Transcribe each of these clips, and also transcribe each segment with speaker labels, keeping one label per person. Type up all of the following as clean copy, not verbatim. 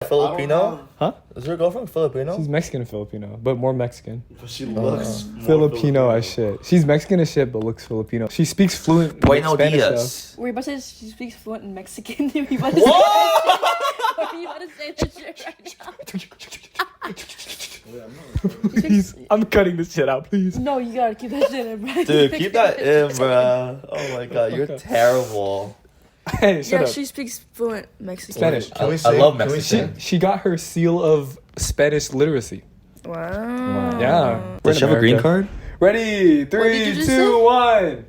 Speaker 1: Filipino?
Speaker 2: Huh?
Speaker 1: Is your girlfriend Filipino?
Speaker 2: She's Mexican and Filipino, but more Mexican.
Speaker 3: But she looks more
Speaker 2: Filipino as shit. She's Mexican as shit, but looks Filipino. She speaks fluent
Speaker 1: Buenos
Speaker 2: Spanish
Speaker 1: dias.
Speaker 4: Were you about to say she speaks fluent in Mexican? Were you about to say that shit right now?
Speaker 2: Please, I'm cutting this shit out, please.
Speaker 4: No, you gotta keep that shit in, bro.
Speaker 1: Dude, keep that in, bruh. Oh my god, you're terrible.
Speaker 2: Hey, shut
Speaker 4: Yeah,
Speaker 2: up.
Speaker 4: she speaks fluent Mexican.
Speaker 2: Spanish.
Speaker 1: I love Mexican.
Speaker 2: She got her seal of Spanish literacy.
Speaker 4: Wow.
Speaker 2: Yeah.
Speaker 1: Does she have a green card?
Speaker 2: Ready?
Speaker 4: did
Speaker 2: 3,
Speaker 4: you
Speaker 2: 2,
Speaker 4: just say?
Speaker 2: 1.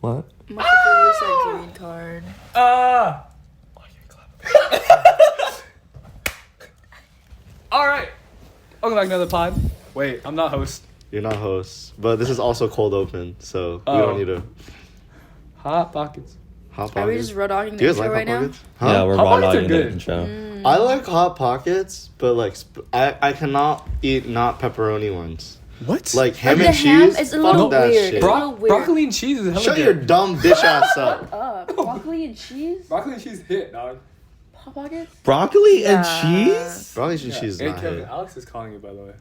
Speaker 1: What?
Speaker 4: My favorite said green card.
Speaker 2: Ah. All right. Welcome back to another pod. Wait, I'm not host.
Speaker 3: You're not host, but this is also cold open, so we
Speaker 2: Oh.
Speaker 3: don't need to.
Speaker 2: Hot pockets.
Speaker 3: Hot
Speaker 4: Are we
Speaker 3: pockets.
Speaker 4: just raw dogging
Speaker 3: Do you
Speaker 4: the
Speaker 3: guys
Speaker 4: intro
Speaker 3: like
Speaker 4: right
Speaker 3: hot
Speaker 4: now?
Speaker 3: pockets? Huh?
Speaker 1: Yeah, we're
Speaker 2: Hot
Speaker 1: raw
Speaker 2: pockets are
Speaker 1: dogging
Speaker 2: good.
Speaker 1: the intro.
Speaker 3: I like hot pockets, but like I cannot eat not pepperoni ones.
Speaker 2: What?
Speaker 3: Like ham
Speaker 4: The
Speaker 3: and
Speaker 4: ham
Speaker 3: cheese.
Speaker 4: is a
Speaker 3: fuck
Speaker 4: little
Speaker 3: that
Speaker 4: weird.
Speaker 3: shit.
Speaker 4: It's a little weird.
Speaker 2: broccoli and cheese is hella
Speaker 3: Shut
Speaker 2: good.
Speaker 3: your dumb bitch ass up.
Speaker 4: Broccoli and cheese?
Speaker 2: Broccoli and cheese hit, dog.
Speaker 4: Hot pockets?
Speaker 1: Broccoli and
Speaker 4: Nah.
Speaker 1: cheese?
Speaker 3: Broccoli and cheese is
Speaker 2: Hey,
Speaker 3: not
Speaker 2: Kevin,
Speaker 3: it.
Speaker 2: Alex is calling you, by the way.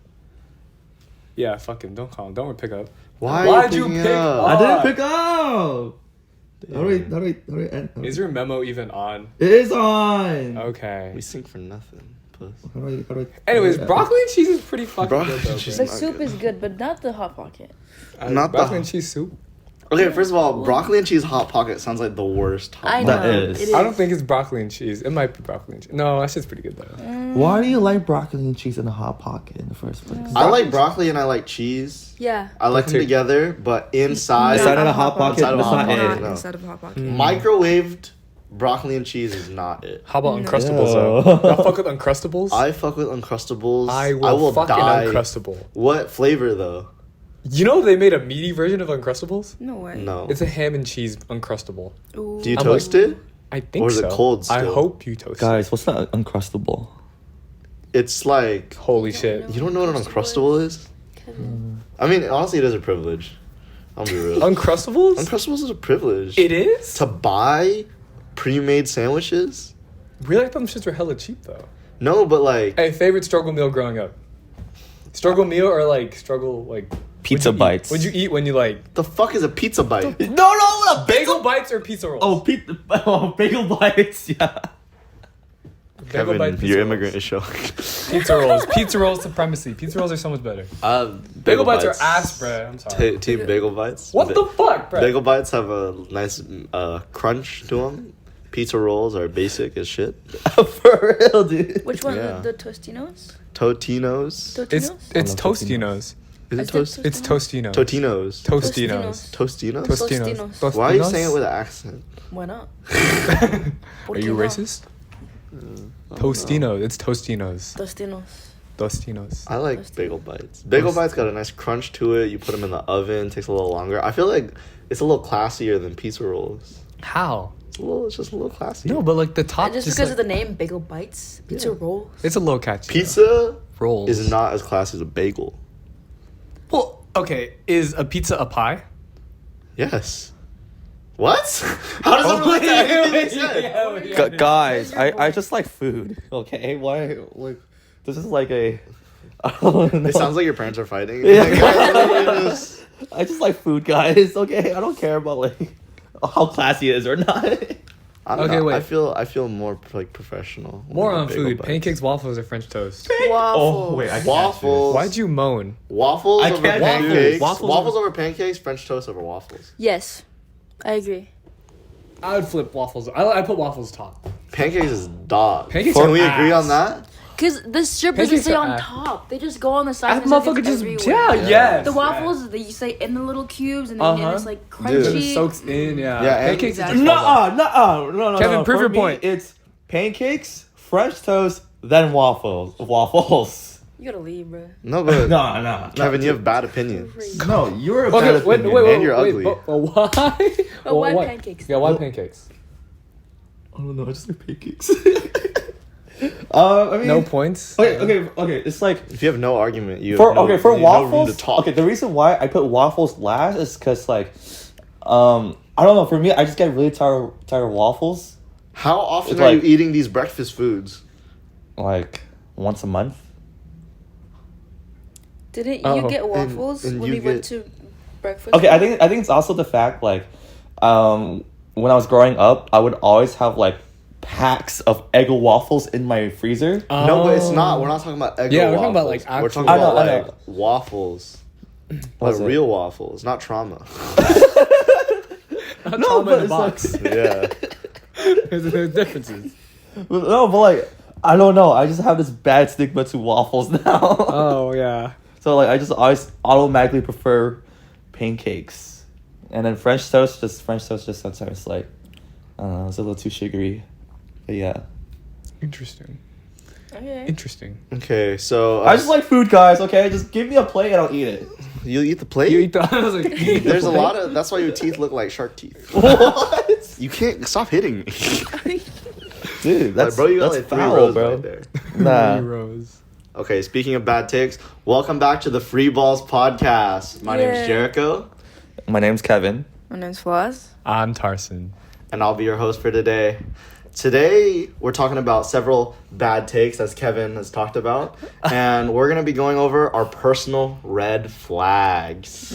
Speaker 2: Yeah, fuck him. Don't call him. Don't pick up.
Speaker 3: Why
Speaker 2: Why'd
Speaker 3: are
Speaker 2: you
Speaker 3: you picking
Speaker 2: pick
Speaker 3: up?
Speaker 2: up?
Speaker 1: I didn't pick up. How do I end?
Speaker 2: Is your memo even on?
Speaker 1: It is on.
Speaker 2: Okay.
Speaker 3: We sink for nothing. Plus.
Speaker 1: How do I
Speaker 2: Anyways, broccoli and cheese is pretty fucking
Speaker 3: Broccoli
Speaker 2: good, though.
Speaker 3: and cheese
Speaker 4: The
Speaker 3: not
Speaker 4: soup
Speaker 3: good.
Speaker 4: is good, but not the hot pocket.
Speaker 3: Not the-
Speaker 2: broccoli and cheese soup.
Speaker 3: Okay, first of all, broccoli and cheese hot pocket sounds like the worst hot
Speaker 4: I
Speaker 3: pocket.
Speaker 4: know.
Speaker 1: That is.
Speaker 4: It is.
Speaker 2: I don't think it's broccoli and cheese. It might be broccoli and cheese. No, that shit's pretty good though.
Speaker 1: Why do you like broccoli and cheese in a hot pocket in the first place?
Speaker 3: I like broccoli and I like cheese.
Speaker 4: Yeah.
Speaker 3: I like them
Speaker 2: too.
Speaker 3: together, but inside,
Speaker 1: Inside of a hot pocket,
Speaker 3: Inside of a
Speaker 1: that's
Speaker 3: hot
Speaker 1: not
Speaker 3: pocket,
Speaker 1: it.
Speaker 3: no.
Speaker 4: Instead of hot pocket.
Speaker 3: Microwaved broccoli and cheese is not it.
Speaker 2: How about
Speaker 4: No.
Speaker 2: Uncrustables
Speaker 1: Yo.
Speaker 2: though? Y'all fuck with Uncrustables?
Speaker 3: I fuck with Uncrustables.
Speaker 2: I will fucking
Speaker 3: die.
Speaker 2: Uncrustable.
Speaker 3: What flavor though?
Speaker 2: You know they made a meaty version of Uncrustables?
Speaker 4: No way.
Speaker 3: No.
Speaker 2: It's a ham and cheese Uncrustable.
Speaker 4: Ooh.
Speaker 3: Do you
Speaker 2: I'm
Speaker 3: toast
Speaker 2: like-
Speaker 3: it?
Speaker 2: I think
Speaker 3: Or is
Speaker 2: so.
Speaker 3: it cold
Speaker 2: I
Speaker 3: still?
Speaker 2: hope you toast it.
Speaker 1: Guys, what's that Uncrustable?
Speaker 3: It's like
Speaker 2: Holy shit.
Speaker 3: you don't know what an Uncrustable is?
Speaker 4: Kevin.
Speaker 3: I mean, honestly, it is a privilege. I'll be real.
Speaker 2: Uncrustables?
Speaker 3: Uncrustables is a privilege.
Speaker 2: It is?
Speaker 3: To buy pre-made sandwiches?
Speaker 2: Really? I thought them shits were hella cheap though.
Speaker 3: No, but like
Speaker 2: Hey, favorite struggle meal growing up? Struggle meal or like struggle like
Speaker 1: Pizza bites.
Speaker 2: What'd you eat when you like
Speaker 3: the fuck is a pizza bite?
Speaker 1: No, a
Speaker 2: bagel bites or pizza rolls?
Speaker 1: bagel bites. Yeah.
Speaker 2: Bagel
Speaker 3: Kevin,
Speaker 2: bite, pizza
Speaker 3: your
Speaker 2: rolls.
Speaker 3: immigrant is showing.
Speaker 2: Pizza rolls. Pizza rolls supremacy. Pizza rolls are so much better. Bagel bites are ass, bruh. I'm sorry.
Speaker 3: Team bagel bites.
Speaker 2: What the fuck, bruh?
Speaker 3: Bagel bites have a nice crunch to them. Pizza rolls are basic as shit.
Speaker 1: For real, dude.
Speaker 4: Which one?
Speaker 3: Yeah.
Speaker 4: The Tostinos?
Speaker 3: Totinos.
Speaker 2: It's
Speaker 4: Totinos?
Speaker 2: it's
Speaker 1: I love
Speaker 2: Tostinos.
Speaker 3: Is it
Speaker 4: Is it
Speaker 3: toast?
Speaker 2: It's Tostinos.
Speaker 3: Totinos.
Speaker 2: Tostinos.
Speaker 3: Tostinos.
Speaker 2: Tostinos.
Speaker 4: Tostinos.
Speaker 3: Why are you
Speaker 2: Tostinos?
Speaker 3: saying it with an accent?
Speaker 4: Why not?
Speaker 2: Are you racist? Tostino. It's Tostinos.
Speaker 4: Tostinos.
Speaker 2: Tostinos.
Speaker 3: I like bagel bites. Bagel bites got a nice crunch to it. You put them in the oven, takes a little longer. I feel like it's a little classier than pizza rolls.
Speaker 2: How?
Speaker 3: It's just a little classier.
Speaker 2: No, but like the top
Speaker 4: Just
Speaker 2: just
Speaker 4: because
Speaker 2: like,
Speaker 4: of the name, Bagel Bites, pizza roll.
Speaker 2: it's a little catchy.
Speaker 3: Pizza
Speaker 2: rolls
Speaker 3: is not as classy as a bagel.
Speaker 2: Well, okay. Is a pizza a pie?
Speaker 3: Yes. What? How does that relate to anything you said?
Speaker 1: Guys, I just like food. Okay, why? Like, this is like a. I don't know.
Speaker 3: It sounds like your parents are fighting.
Speaker 1: Yeah.
Speaker 3: Like,
Speaker 1: I just like food, guys. Okay, I don't care about like how classy it is or not.
Speaker 3: I don't
Speaker 2: Okay,
Speaker 3: know.
Speaker 2: wait.
Speaker 3: I feel more like professional.
Speaker 2: More
Speaker 3: when
Speaker 2: on
Speaker 3: bagel
Speaker 2: food.
Speaker 3: bites.
Speaker 2: Pancakes, waffles, or French toast.
Speaker 4: Waffles.
Speaker 1: Oh wait, I can't
Speaker 3: Waffles.
Speaker 2: Why'd you moan?
Speaker 3: Waffles
Speaker 1: I
Speaker 3: over
Speaker 1: can't do
Speaker 3: pancakes.
Speaker 1: it.
Speaker 3: Waffles over pancakes. French toast over waffles.
Speaker 4: Yes, I agree.
Speaker 2: I would flip waffles. I put waffles top.
Speaker 3: Pancakes is dog.
Speaker 2: Pancakes
Speaker 3: Can
Speaker 2: are
Speaker 3: we agree
Speaker 2: ass.
Speaker 3: on that?
Speaker 4: Because the strip doesn't
Speaker 2: Pancakes
Speaker 4: stay
Speaker 2: are
Speaker 4: on
Speaker 2: ass.
Speaker 4: top. They just go on the side.
Speaker 2: That motherfucker just yes.
Speaker 4: The waffles, you say in the little cubes, and then
Speaker 2: Uh-huh.
Speaker 4: it's like
Speaker 3: Dude.
Speaker 2: Then
Speaker 4: crunchy.
Speaker 2: it soaks in. Yeah.
Speaker 3: Yeah, and-
Speaker 2: Pancakes.
Speaker 4: Exactly.
Speaker 2: Is just
Speaker 1: No.
Speaker 2: Kevin, prove
Speaker 1: For
Speaker 2: your
Speaker 1: me,
Speaker 2: point.
Speaker 1: It's pancakes, French toast, then waffles.
Speaker 4: You gotta leave, bro.
Speaker 3: No, but
Speaker 1: No.
Speaker 3: Kevin, you have bad opinions.
Speaker 1: No, you're a
Speaker 2: Okay,
Speaker 1: bad
Speaker 2: wait,
Speaker 1: opinion.
Speaker 2: wait,
Speaker 3: And you're ugly.
Speaker 2: But why?
Speaker 4: But why pancakes?
Speaker 2: Yeah, why
Speaker 1: Well-
Speaker 2: pancakes?
Speaker 1: I don't know. I just like pancakes. I mean,
Speaker 2: No points.
Speaker 1: Okay. It's like
Speaker 3: If you have no argument, you
Speaker 1: for
Speaker 3: have no,
Speaker 1: for
Speaker 3: you have no room
Speaker 1: waffles.
Speaker 3: to talk.
Speaker 1: Okay, the reason why I put waffles last is because like, I don't know. For me, I just get really tired of waffles.
Speaker 3: How often
Speaker 1: It's
Speaker 3: are you
Speaker 1: like-
Speaker 3: eating these breakfast foods?
Speaker 1: like once a month.
Speaker 4: Didn't
Speaker 2: Oh.
Speaker 4: you get waffles
Speaker 3: and
Speaker 4: when
Speaker 3: you
Speaker 4: we went
Speaker 3: get-
Speaker 4: to breakfast?
Speaker 1: Okay, I think it's also the fact like, when I was growing up, I would always have like packs of Eggo waffles in my freezer.
Speaker 3: No, but it's not. We're not talking about Eggo
Speaker 2: Yeah, we're
Speaker 3: waffles.
Speaker 2: talking about, like,
Speaker 3: We're
Speaker 2: actual-
Speaker 3: talking about
Speaker 1: I know.
Speaker 3: like waffles. Like
Speaker 1: Was it?
Speaker 3: real waffles, not trauma.
Speaker 2: Not
Speaker 1: No,
Speaker 2: trauma
Speaker 1: but
Speaker 2: in a
Speaker 1: it's
Speaker 2: box.
Speaker 1: like-
Speaker 3: Yeah.
Speaker 2: There's differences.
Speaker 1: No, but like I don't know. I just have this bad stigma to waffles now.
Speaker 2: Oh yeah.
Speaker 1: So like I just always automatically prefer pancakes, and then French toast. Just sometimes like it's a little too sugary. But yeah,
Speaker 2: Interesting.
Speaker 4: Okay.
Speaker 2: Interesting.
Speaker 3: Okay, so
Speaker 1: I just like food, guys. Okay, just give me a plate and I'll eat it.
Speaker 3: you eat the plate.
Speaker 2: You eat the. I was like, you eat the
Speaker 3: There's a
Speaker 2: plate?
Speaker 3: lot of. That's why your teeth look like shark teeth.
Speaker 1: What?
Speaker 3: You can't stop hitting me.
Speaker 1: Dude,
Speaker 3: Like,
Speaker 1: that's
Speaker 3: bro, you got
Speaker 1: that's
Speaker 3: like 3
Speaker 1: foul,
Speaker 3: rows
Speaker 1: bro.
Speaker 3: right there.
Speaker 1: Nah.
Speaker 2: Heroes.
Speaker 3: Okay, speaking of bad takes, welcome back to the Freeballs podcast. My name's
Speaker 4: Yay.
Speaker 3: Jericho,
Speaker 1: My name's Kevin.
Speaker 4: My name's Fawaz.
Speaker 2: I'm Tarson.
Speaker 3: and I'll be your host for today. Today, we're talking about several bad takes, as Kevin has talked about, and we're going to be going over our personal red flags.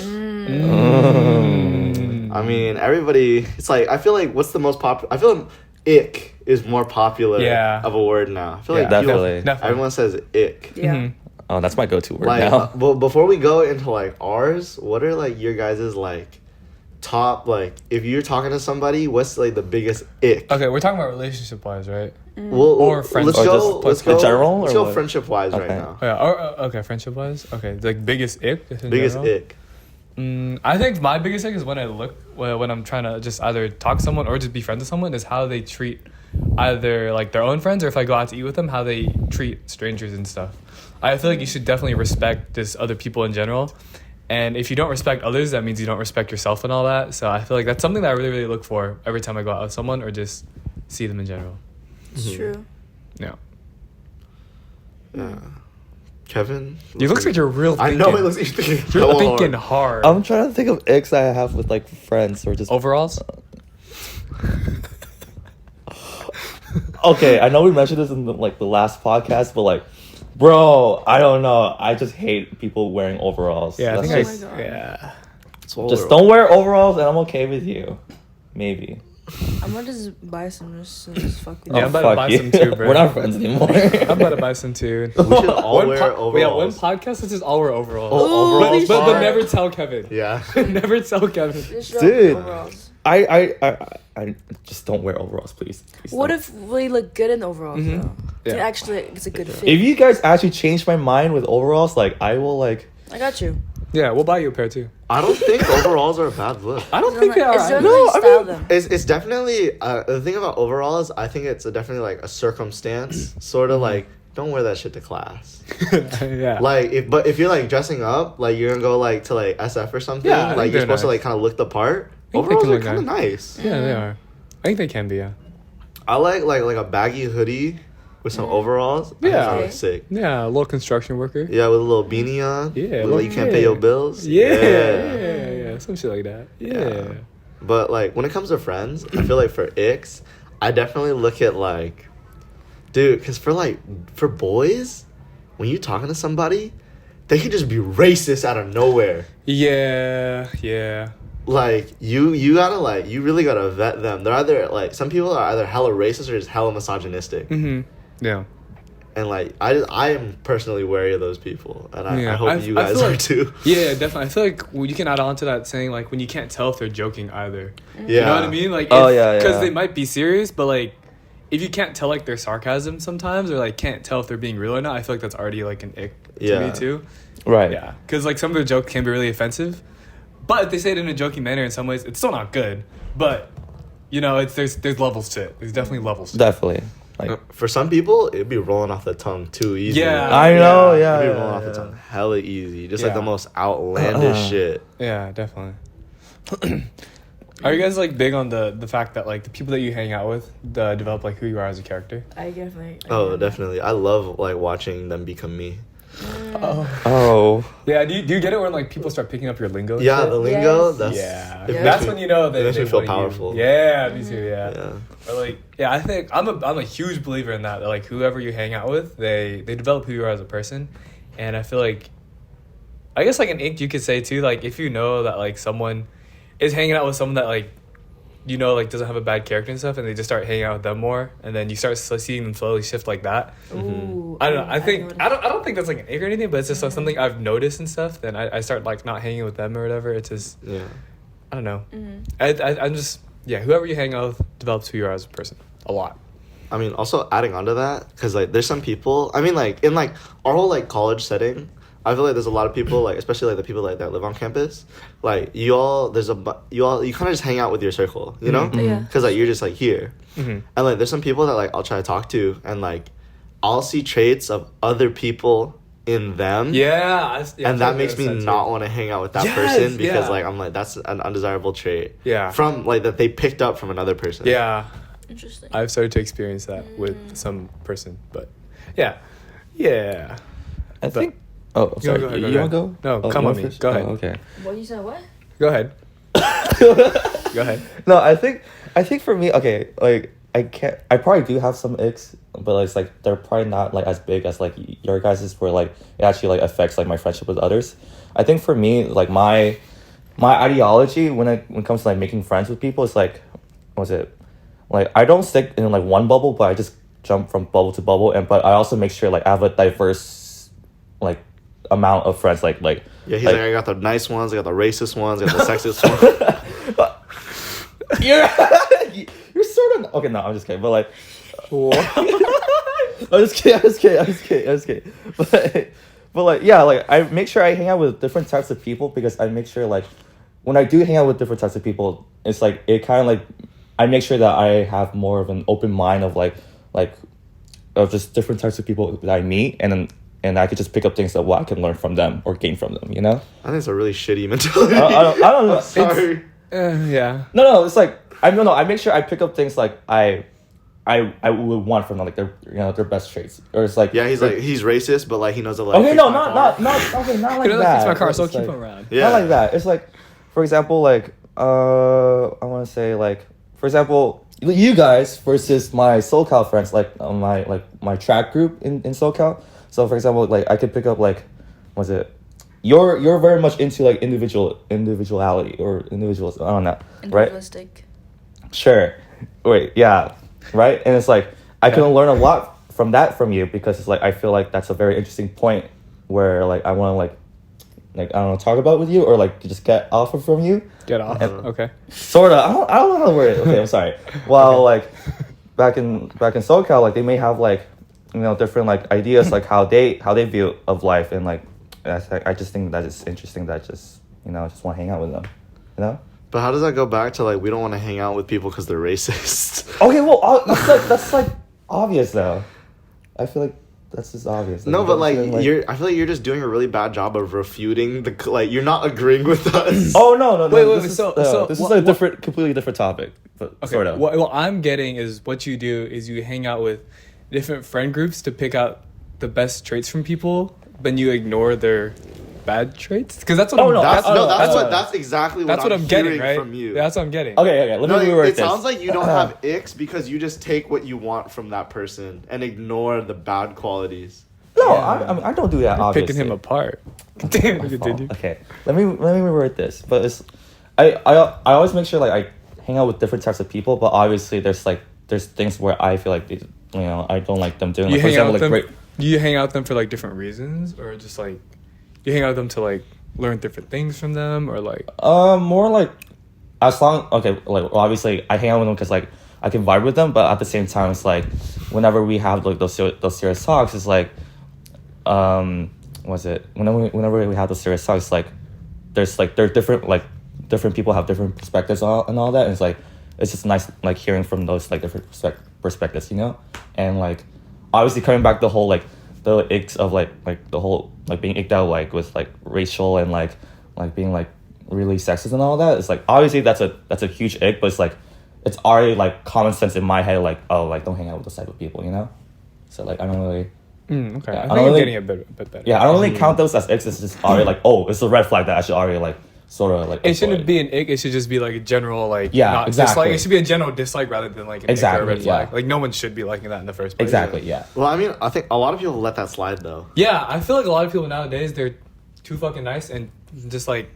Speaker 3: I mean, everybody, it's like, I feel like what's the most popular? I feel like ick is more popular
Speaker 2: Yeah.
Speaker 3: of a word now. I feel
Speaker 2: Yeah.
Speaker 3: like people-
Speaker 1: Definitely.
Speaker 2: Definitely.
Speaker 3: everyone says ick.
Speaker 4: Yeah.
Speaker 2: Mhm.
Speaker 1: Oh, that's my go-to word
Speaker 3: Like,
Speaker 1: now.
Speaker 3: well, before we go into like ours, what are like your guys' like top, like if you're talking to somebody, what's like the biggest ick?
Speaker 2: Okay, we're talking about relationship wise, right?
Speaker 3: Well,
Speaker 2: Or friends-
Speaker 3: let's
Speaker 1: Or
Speaker 3: go.
Speaker 1: just
Speaker 3: Let's
Speaker 1: in
Speaker 3: go.
Speaker 1: general,
Speaker 3: Let's
Speaker 1: or
Speaker 3: go
Speaker 1: what?
Speaker 3: friendship wise right
Speaker 1: Okay.
Speaker 3: now.
Speaker 2: Oh, yeah. Or, okay, friendship wise. Okay, like biggest ick. Just in
Speaker 3: Biggest
Speaker 2: general?
Speaker 3: ick.
Speaker 2: I think my biggest thing is when when I'm trying to just either talk to someone or just be friends with someone is how they treat either like their own friends or if I go out to eat with them, how they treat strangers and stuff. I feel like you should definitely respect just other people in general. And if you don't respect others, that means you don't respect yourself and all that. So I feel like that's something that I really, really look for every time I go out with someone or just see them in general.
Speaker 4: It's true.
Speaker 2: Yeah.
Speaker 3: Kevin,
Speaker 2: You looks like you're real
Speaker 3: I
Speaker 2: thinking.
Speaker 3: know it looks like you're thinking.
Speaker 2: You're
Speaker 3: hella
Speaker 2: thinking
Speaker 3: hard.
Speaker 2: hard.
Speaker 1: I'm trying to think of icks I have with like friends or just
Speaker 2: Overalls?
Speaker 1: Okay, I know we mentioned this in the last podcast, but like, bro, I don't know. I just hate people wearing overalls.
Speaker 2: Yeah, I
Speaker 1: That's
Speaker 2: think
Speaker 4: Oh
Speaker 1: just,
Speaker 4: my God.
Speaker 2: yeah.
Speaker 1: just don't wear overalls, and I'm okay with you. Maybe.
Speaker 4: I'm gonna just buy some just fuck with
Speaker 2: Yeah,
Speaker 4: you.
Speaker 2: I'm about to
Speaker 1: fuck
Speaker 2: buy
Speaker 1: you.
Speaker 2: some too, bro.
Speaker 1: We're not friends anymore.
Speaker 2: I'm about to buy some too.
Speaker 3: We should all
Speaker 2: One
Speaker 3: wear
Speaker 2: yeah, one
Speaker 3: overalls.
Speaker 2: podcast is just all wear overalls.
Speaker 3: Oh,
Speaker 2: but,
Speaker 3: overalls.
Speaker 2: but
Speaker 3: are-
Speaker 2: never tell Kevin.
Speaker 3: Yeah.
Speaker 2: Never tell Kevin.
Speaker 4: Just drop
Speaker 1: Dude.
Speaker 4: overalls.
Speaker 1: I just don't wear overalls, please. Please
Speaker 4: What
Speaker 1: don't.
Speaker 4: if we look good in overalls
Speaker 2: Mhm.
Speaker 4: though?
Speaker 2: Yeah.
Speaker 4: Actually, it's a good fit.
Speaker 1: If you guys actually change my mind with overalls, like I will like.
Speaker 4: I got you.
Speaker 2: Yeah, we'll buy you a pair too.
Speaker 3: I don't think overalls are a bad look.
Speaker 2: I don't
Speaker 4: It's
Speaker 2: think they are.
Speaker 4: It's
Speaker 2: either.
Speaker 1: No, I
Speaker 4: style
Speaker 1: mean-
Speaker 4: them.
Speaker 3: It's definitely the thing about overalls. I think it's definitely like a circumstance, sort of like don't wear that shit to class.
Speaker 2: Yeah.
Speaker 3: Like if you're like dressing up, like you're gonna go like to like SF or something.
Speaker 2: Yeah, I think
Speaker 3: like you're
Speaker 2: they're
Speaker 3: supposed to
Speaker 2: nice.
Speaker 3: like kind of look the part.
Speaker 2: think they
Speaker 3: Overalls
Speaker 2: can
Speaker 3: are
Speaker 2: look
Speaker 3: kind of
Speaker 2: nice.
Speaker 3: nice.
Speaker 2: Yeah, they are. I think they can be. Yeah.
Speaker 3: I like a baggy hoodie with some overalls. I think
Speaker 2: Yeah.
Speaker 3: that looks sick.
Speaker 2: Yeah, a little construction worker.
Speaker 3: Yeah, with a little beanie on.
Speaker 2: Yeah,
Speaker 3: Look
Speaker 2: well,
Speaker 3: like you can't
Speaker 2: yeah.
Speaker 3: pay your bills.
Speaker 2: Yeah, some shit like that. Yeah.
Speaker 3: Yeah. But like when it comes to friends, I feel like for icks, I definitely look at like, dude, because for boys, when you're talking to somebody, they could just be racist out of nowhere.
Speaker 2: Yeah.
Speaker 3: Like you really gotta vet them. They're either like some people are either hella racist or just hella misogynistic.
Speaker 2: Mhm. Yeah.
Speaker 3: And like I am personally wary of those people, and I
Speaker 2: Yeah,
Speaker 3: hope you guys
Speaker 2: feel
Speaker 3: are
Speaker 2: like-
Speaker 3: too.
Speaker 2: Yeah, definitely. I feel like you can add on to that saying like when you can't tell if they're joking either.
Speaker 3: Yeah.
Speaker 2: You know what I mean? Like,
Speaker 1: Oh, yeah,
Speaker 2: because
Speaker 1: yeah.
Speaker 2: they might be serious, but like, if you can't tell like their sarcasm sometimes, or like can't tell if they're being real or not, I feel like that's already like an ick to
Speaker 3: Yeah.
Speaker 2: me too.
Speaker 1: Right.
Speaker 2: Yeah, because like some of the jokes can be really offensive, but if they say it in a joking manner, in some ways, it's still not good. But you know, there's levels to it. There's definitely levels. To it.
Speaker 1: Definitely. Like.
Speaker 3: For some people, it'd be rolling off the tongue too easy.
Speaker 2: Yeah.
Speaker 1: I know.
Speaker 3: It'd
Speaker 1: Yeah.
Speaker 3: be
Speaker 1: yeah,
Speaker 3: rolling off
Speaker 1: yeah.
Speaker 3: the tongue hella easy. Just like
Speaker 2: Yeah.
Speaker 3: the most outlandish shit.
Speaker 2: Yeah, definitely. Are you guys like big on the fact that like the people that you hang out with develop like who you are as a character?
Speaker 4: I definitely.
Speaker 3: Oh, definitely. I love like watching them become me.
Speaker 1: Oh.
Speaker 2: Yeah, do you get it when like people start picking up your lingo? and
Speaker 3: Yeah,
Speaker 2: shit?
Speaker 3: the lingo.
Speaker 4: Yes.
Speaker 3: That's
Speaker 2: Yeah,
Speaker 3: it makes
Speaker 2: that's
Speaker 3: me-
Speaker 2: when you know
Speaker 3: it
Speaker 2: they
Speaker 3: makes me
Speaker 2: they
Speaker 3: feel
Speaker 2: want you.
Speaker 3: powerful.
Speaker 2: Yeah, me too.
Speaker 3: Yeah.
Speaker 2: Or like, yeah, I think I'm a huge believer in that. Like, whoever you hang out with, they develop who you are as a person, and I feel like, I guess like an ink, you could say too. Like, if you know that like someone is hanging out with someone that like, you know, like doesn't have a bad character and stuff, and they just start hanging out with them more, and then you start seeing them slowly shift like that.
Speaker 4: Ooh,
Speaker 2: I don't know. I think
Speaker 4: know
Speaker 2: I don't think that's like an ick or anything, but it's just like something I've noticed and stuff. Then I start like not hanging with them or whatever. It's just
Speaker 3: Yeah.
Speaker 2: I don't know.
Speaker 4: Mm-hmm.
Speaker 2: I'm just whoever you hang out with develops who you are as a person a lot.
Speaker 3: I mean, also adding on to that, because like there's some people. I mean, like in like our whole like college setting, I feel like there's a lot of people, like especially like the people like that live on campus. Like you all you kind of just hang out with your circle, you know?
Speaker 2: Mhm.
Speaker 4: Yeah.
Speaker 3: Because like you're just like here,
Speaker 2: Mm-hmm.
Speaker 3: and like there's some people that like I'll try to talk to, and like I'll see traits of other people in them. And that makes me not want to hang out with that
Speaker 2: Yes,
Speaker 3: person because
Speaker 2: yeah.
Speaker 3: like I'm like that's an undesirable trait.
Speaker 2: Yeah.
Speaker 3: From like that they picked up from another person.
Speaker 2: Yeah,
Speaker 4: Interesting.
Speaker 2: I've started to experience that with some person, but yeah.
Speaker 1: I think. Oh,
Speaker 2: Go,
Speaker 1: sorry.
Speaker 2: go ahead,
Speaker 1: you
Speaker 2: go
Speaker 1: want to
Speaker 2: ahead.
Speaker 1: go?
Speaker 2: No,
Speaker 1: Oh,
Speaker 2: come
Speaker 1: you
Speaker 2: on
Speaker 1: want
Speaker 2: me.
Speaker 1: first?
Speaker 2: Go ahead.
Speaker 1: Oh, okay.
Speaker 4: What you said? What?
Speaker 2: Go ahead. Go ahead.
Speaker 1: No, I think for me, okay, like I probably do have some icks, but it's like they're probably not like as big as like your guys's, where like it actually like affects like my friendship with others. I think for me, like my ideology when it comes to like making friends with people is like, what was it? Like I don't stick in like one bubble, but I just jump from bubble to bubble, but I also make sure like I have a diverse like amount of friends, like
Speaker 3: Yeah, he's like, I got the nice ones, I got the racist ones, I got the sexist ones.
Speaker 1: you're sort of okay. No, I'm just kidding. But like, I'm just kidding. But like, yeah, like I make sure I hang out with different types of people because I make sure like when I do hang out with different types of people, it's like it kind of like I make sure that I have more of an open mind of like of just different types of people that I meet, and I could just pick up things that what I can learn from them or gain from them. You know?
Speaker 3: I think it's a really shitty mentality.
Speaker 1: I don't know.
Speaker 3: I'm sorry.
Speaker 2: Yeah.
Speaker 1: No, it's like I make sure I pick up things like I would want from them, like their best traits, or it's like
Speaker 3: Yeah, he's like he's racist, but like he knows that like.
Speaker 1: okay,
Speaker 3: fix
Speaker 1: no,
Speaker 3: my
Speaker 1: not
Speaker 3: car.
Speaker 1: okay, not like
Speaker 2: You know, like,
Speaker 1: that.
Speaker 2: fix my car,
Speaker 1: It's
Speaker 2: so I'll keep
Speaker 1: like-
Speaker 2: him around.
Speaker 3: Yeah.
Speaker 1: Not like that. It's like, for example, like I want to say like for example, you guys versus my SoCal friends, like my track group in SoCal. So for example, like I could pick up like, was it? You're very much into like individuality or individuals. I don't know, right?
Speaker 4: Individualistic.
Speaker 1: Sure. Wait, yeah. Right? And it's like I can learn a lot from you because it's like I feel like that's a very interesting point where like I want to like I don't know, talk about with you or like just get off of from you.
Speaker 2: Get off.
Speaker 1: And-
Speaker 2: Okay.
Speaker 1: Sort of. I don't know how to word it. Okay, I'm sorry. While like back in SoCal, like they may have like different like ideas like how they view of life, and like I just think that it's interesting that just just want to hang out with them,
Speaker 3: But how does that go back to like we don't want to hang out with people because they're racist?
Speaker 1: Okay, well that's like obvious though. I feel like that's just obvious.
Speaker 3: No, but like
Speaker 1: you're.
Speaker 3: I feel like you're just doing a really bad job of refuting the like you're not agreeing with us.
Speaker 1: Oh no!
Speaker 2: Wait,
Speaker 1: This is,
Speaker 2: so
Speaker 1: this
Speaker 2: what-
Speaker 1: is a different, completely different topic, but
Speaker 2: Okay.
Speaker 1: sort of.
Speaker 2: What I'm getting is what you do is you hang out with different friend groups to pick out the best traits from people, then you ignore their bad traits. Because that's what
Speaker 1: Oh,
Speaker 2: I'm,
Speaker 1: no,
Speaker 3: That's exactly
Speaker 2: that's
Speaker 3: what
Speaker 2: what I'm
Speaker 3: hearing
Speaker 2: getting, right?
Speaker 3: from you.
Speaker 2: Yeah, that's what I'm getting.
Speaker 1: Okay. Let
Speaker 3: No,
Speaker 1: me reword
Speaker 3: it
Speaker 1: this.
Speaker 3: sounds like you don't have icks because you just take what you want from that person and ignore the bad qualities.
Speaker 1: No,
Speaker 2: Yeah.
Speaker 1: I don't do that.
Speaker 2: You're
Speaker 1: Obviously.
Speaker 2: picking him apart. Continue.
Speaker 1: My fault.
Speaker 2: Continue.
Speaker 1: Okay, let me reword this. But it's I always make sure like I hang out with different types of people, but obviously there's things where I feel like I don't like them doing.
Speaker 2: You
Speaker 1: Like, for
Speaker 2: hang out
Speaker 1: example,
Speaker 2: with
Speaker 1: like
Speaker 2: them. Do you hang out with them for like different reasons, or just like you hang out with them to like learn different things from them, or like
Speaker 1: more like as long like obviously I hang out with them because like I can vibe with them, but at the same time it's like whenever we have like those serious talks, it's like what's it whenever we have those serious talks, like there's like they're different people have different perspectives and all that, and it's just nice like hearing from those like different perspectives, and like obviously coming back the whole like the icks of like the whole like being icked out like with like racial and like being like really sexist and all that. It's like obviously that's a huge ick, but it's like it's already like common sense in my head like, oh, like don't hang out with those type of people, so like I don't really
Speaker 2: Okay,
Speaker 1: Yeah,
Speaker 2: I
Speaker 1: I
Speaker 2: think
Speaker 1: don't
Speaker 2: I'm
Speaker 1: really-
Speaker 2: getting a bit better.
Speaker 1: Yeah, I don't really count those as icks. It's just already like, oh, it's a red flag that I should already like sort of like.
Speaker 2: It shouldn't
Speaker 1: avoid.
Speaker 2: be an ick. It should just be like a general like
Speaker 1: Yeah,
Speaker 2: not
Speaker 1: exactly.
Speaker 2: dislike. It should be a general dislike rather than like an ick or a
Speaker 1: Exactly,
Speaker 2: red flag.
Speaker 1: yeah.
Speaker 2: Like no one should be liking that in the first place.
Speaker 1: Exactly. Yeah.
Speaker 3: Well, I mean, I think a lot of people let that slide though.
Speaker 2: Yeah, I feel like a lot of people nowadays they're too fucking nice and just like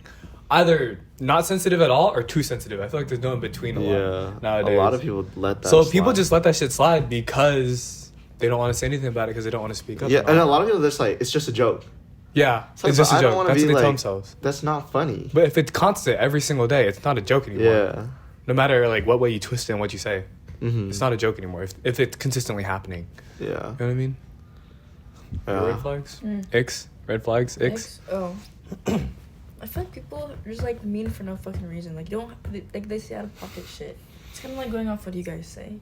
Speaker 2: either not sensitive at all or too sensitive. I feel like there's no in between a lot nowadays.
Speaker 3: A lot of people let that.
Speaker 2: So people
Speaker 3: slide.
Speaker 2: just let that shit slide because they don't want to say anything about it because they don't want to speak up.
Speaker 3: Yeah,
Speaker 2: about
Speaker 3: and
Speaker 2: it.
Speaker 3: a lot of people just like it's just a joke.
Speaker 2: Yeah,
Speaker 3: It's like,
Speaker 2: it's just
Speaker 3: but
Speaker 2: a
Speaker 3: I don't
Speaker 2: joke.
Speaker 3: wanna
Speaker 2: That's
Speaker 3: be
Speaker 2: what they tell
Speaker 3: like-
Speaker 2: themselves.
Speaker 3: That's not funny.
Speaker 2: But if it's constant every single day, it's not a joke anymore.
Speaker 3: Yeah.
Speaker 2: No matter like what way you twist it and what you say,
Speaker 3: Mm-hmm.
Speaker 2: it's not a joke anymore. If it's consistently happening,
Speaker 3: Yeah.
Speaker 2: you know what I mean?
Speaker 3: Yeah.
Speaker 2: Red flags,
Speaker 4: Mm.
Speaker 2: X, red flags, X.
Speaker 4: X? Oh. I feel like people are just like mean for no fucking reason. Like they say out of pocket shit. It's kind of like going off what you guys say,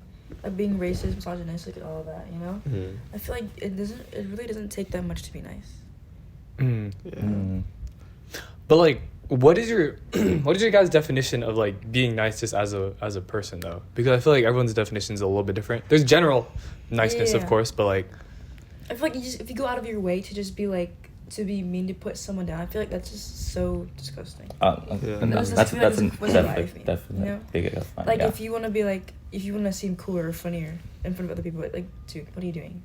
Speaker 4: like being racist, misogynistic, and all of that. You know.
Speaker 3: Mm-hmm.
Speaker 4: I feel like it really doesn't take that much to be nice.
Speaker 2: Mm.
Speaker 3: Yeah.
Speaker 1: Mm.
Speaker 2: But like, what is your guys' definition of like being nice just as a person though? Because I feel like everyone's definition is a little bit different. There's general niceness, of
Speaker 4: Yeah.
Speaker 2: course, but like,
Speaker 4: I feel like if you go out of your way to just be like to be mean to put someone down, I feel like that's just so disgusting.
Speaker 3: Yeah.
Speaker 1: And
Speaker 4: That's
Speaker 1: that's
Speaker 4: just
Speaker 1: that's
Speaker 4: feel
Speaker 1: an
Speaker 4: like wasn't right for me,
Speaker 1: definite
Speaker 4: you know?
Speaker 1: big that's fine.
Speaker 4: Like
Speaker 1: yeah.
Speaker 4: if you want to be like if you want to seem cooler or funnier in front of other people, like dude, what are you doing?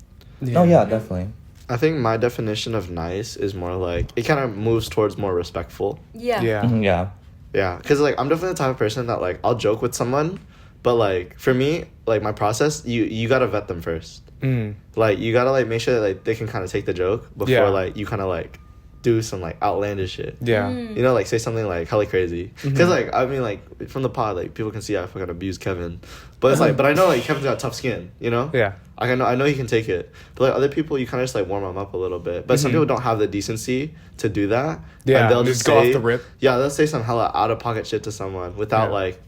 Speaker 1: Oh yeah, definitely.
Speaker 3: I think my definition of nice is more like it kind of moves towards more respectful.
Speaker 4: Yeah.
Speaker 2: Yeah.
Speaker 1: Mhm, yeah.
Speaker 3: Yeah, because like I'm definitely the type of person that like I'll joke with someone, but like for me, like my process, you gotta vet them first.
Speaker 2: Mm.
Speaker 3: Like you gotta like make sure that like they can kind of take the joke before
Speaker 2: Yeah.
Speaker 3: like you kind of like do some like outlandish shit.
Speaker 2: Yeah.
Speaker 4: Mm.
Speaker 3: You know, like say something like hella crazy.
Speaker 2: Mhm.
Speaker 3: Because like I mean like from the pod, like people can see I fucking abuse Kevin, but it's like but I know like Kevin's got tough skin. You know.
Speaker 2: Yeah.
Speaker 3: I know he can take it, but like other people, you kind of just like warm them up a little bit. But some
Speaker 2: Mhm.
Speaker 3: people don't have the decency to do that.
Speaker 2: Yeah,
Speaker 3: and they'll
Speaker 2: just
Speaker 3: just
Speaker 2: go off
Speaker 3: say,
Speaker 2: the rip.
Speaker 3: Yeah, they'll say some hella out of pocket shit to someone without
Speaker 2: Yeah.
Speaker 3: like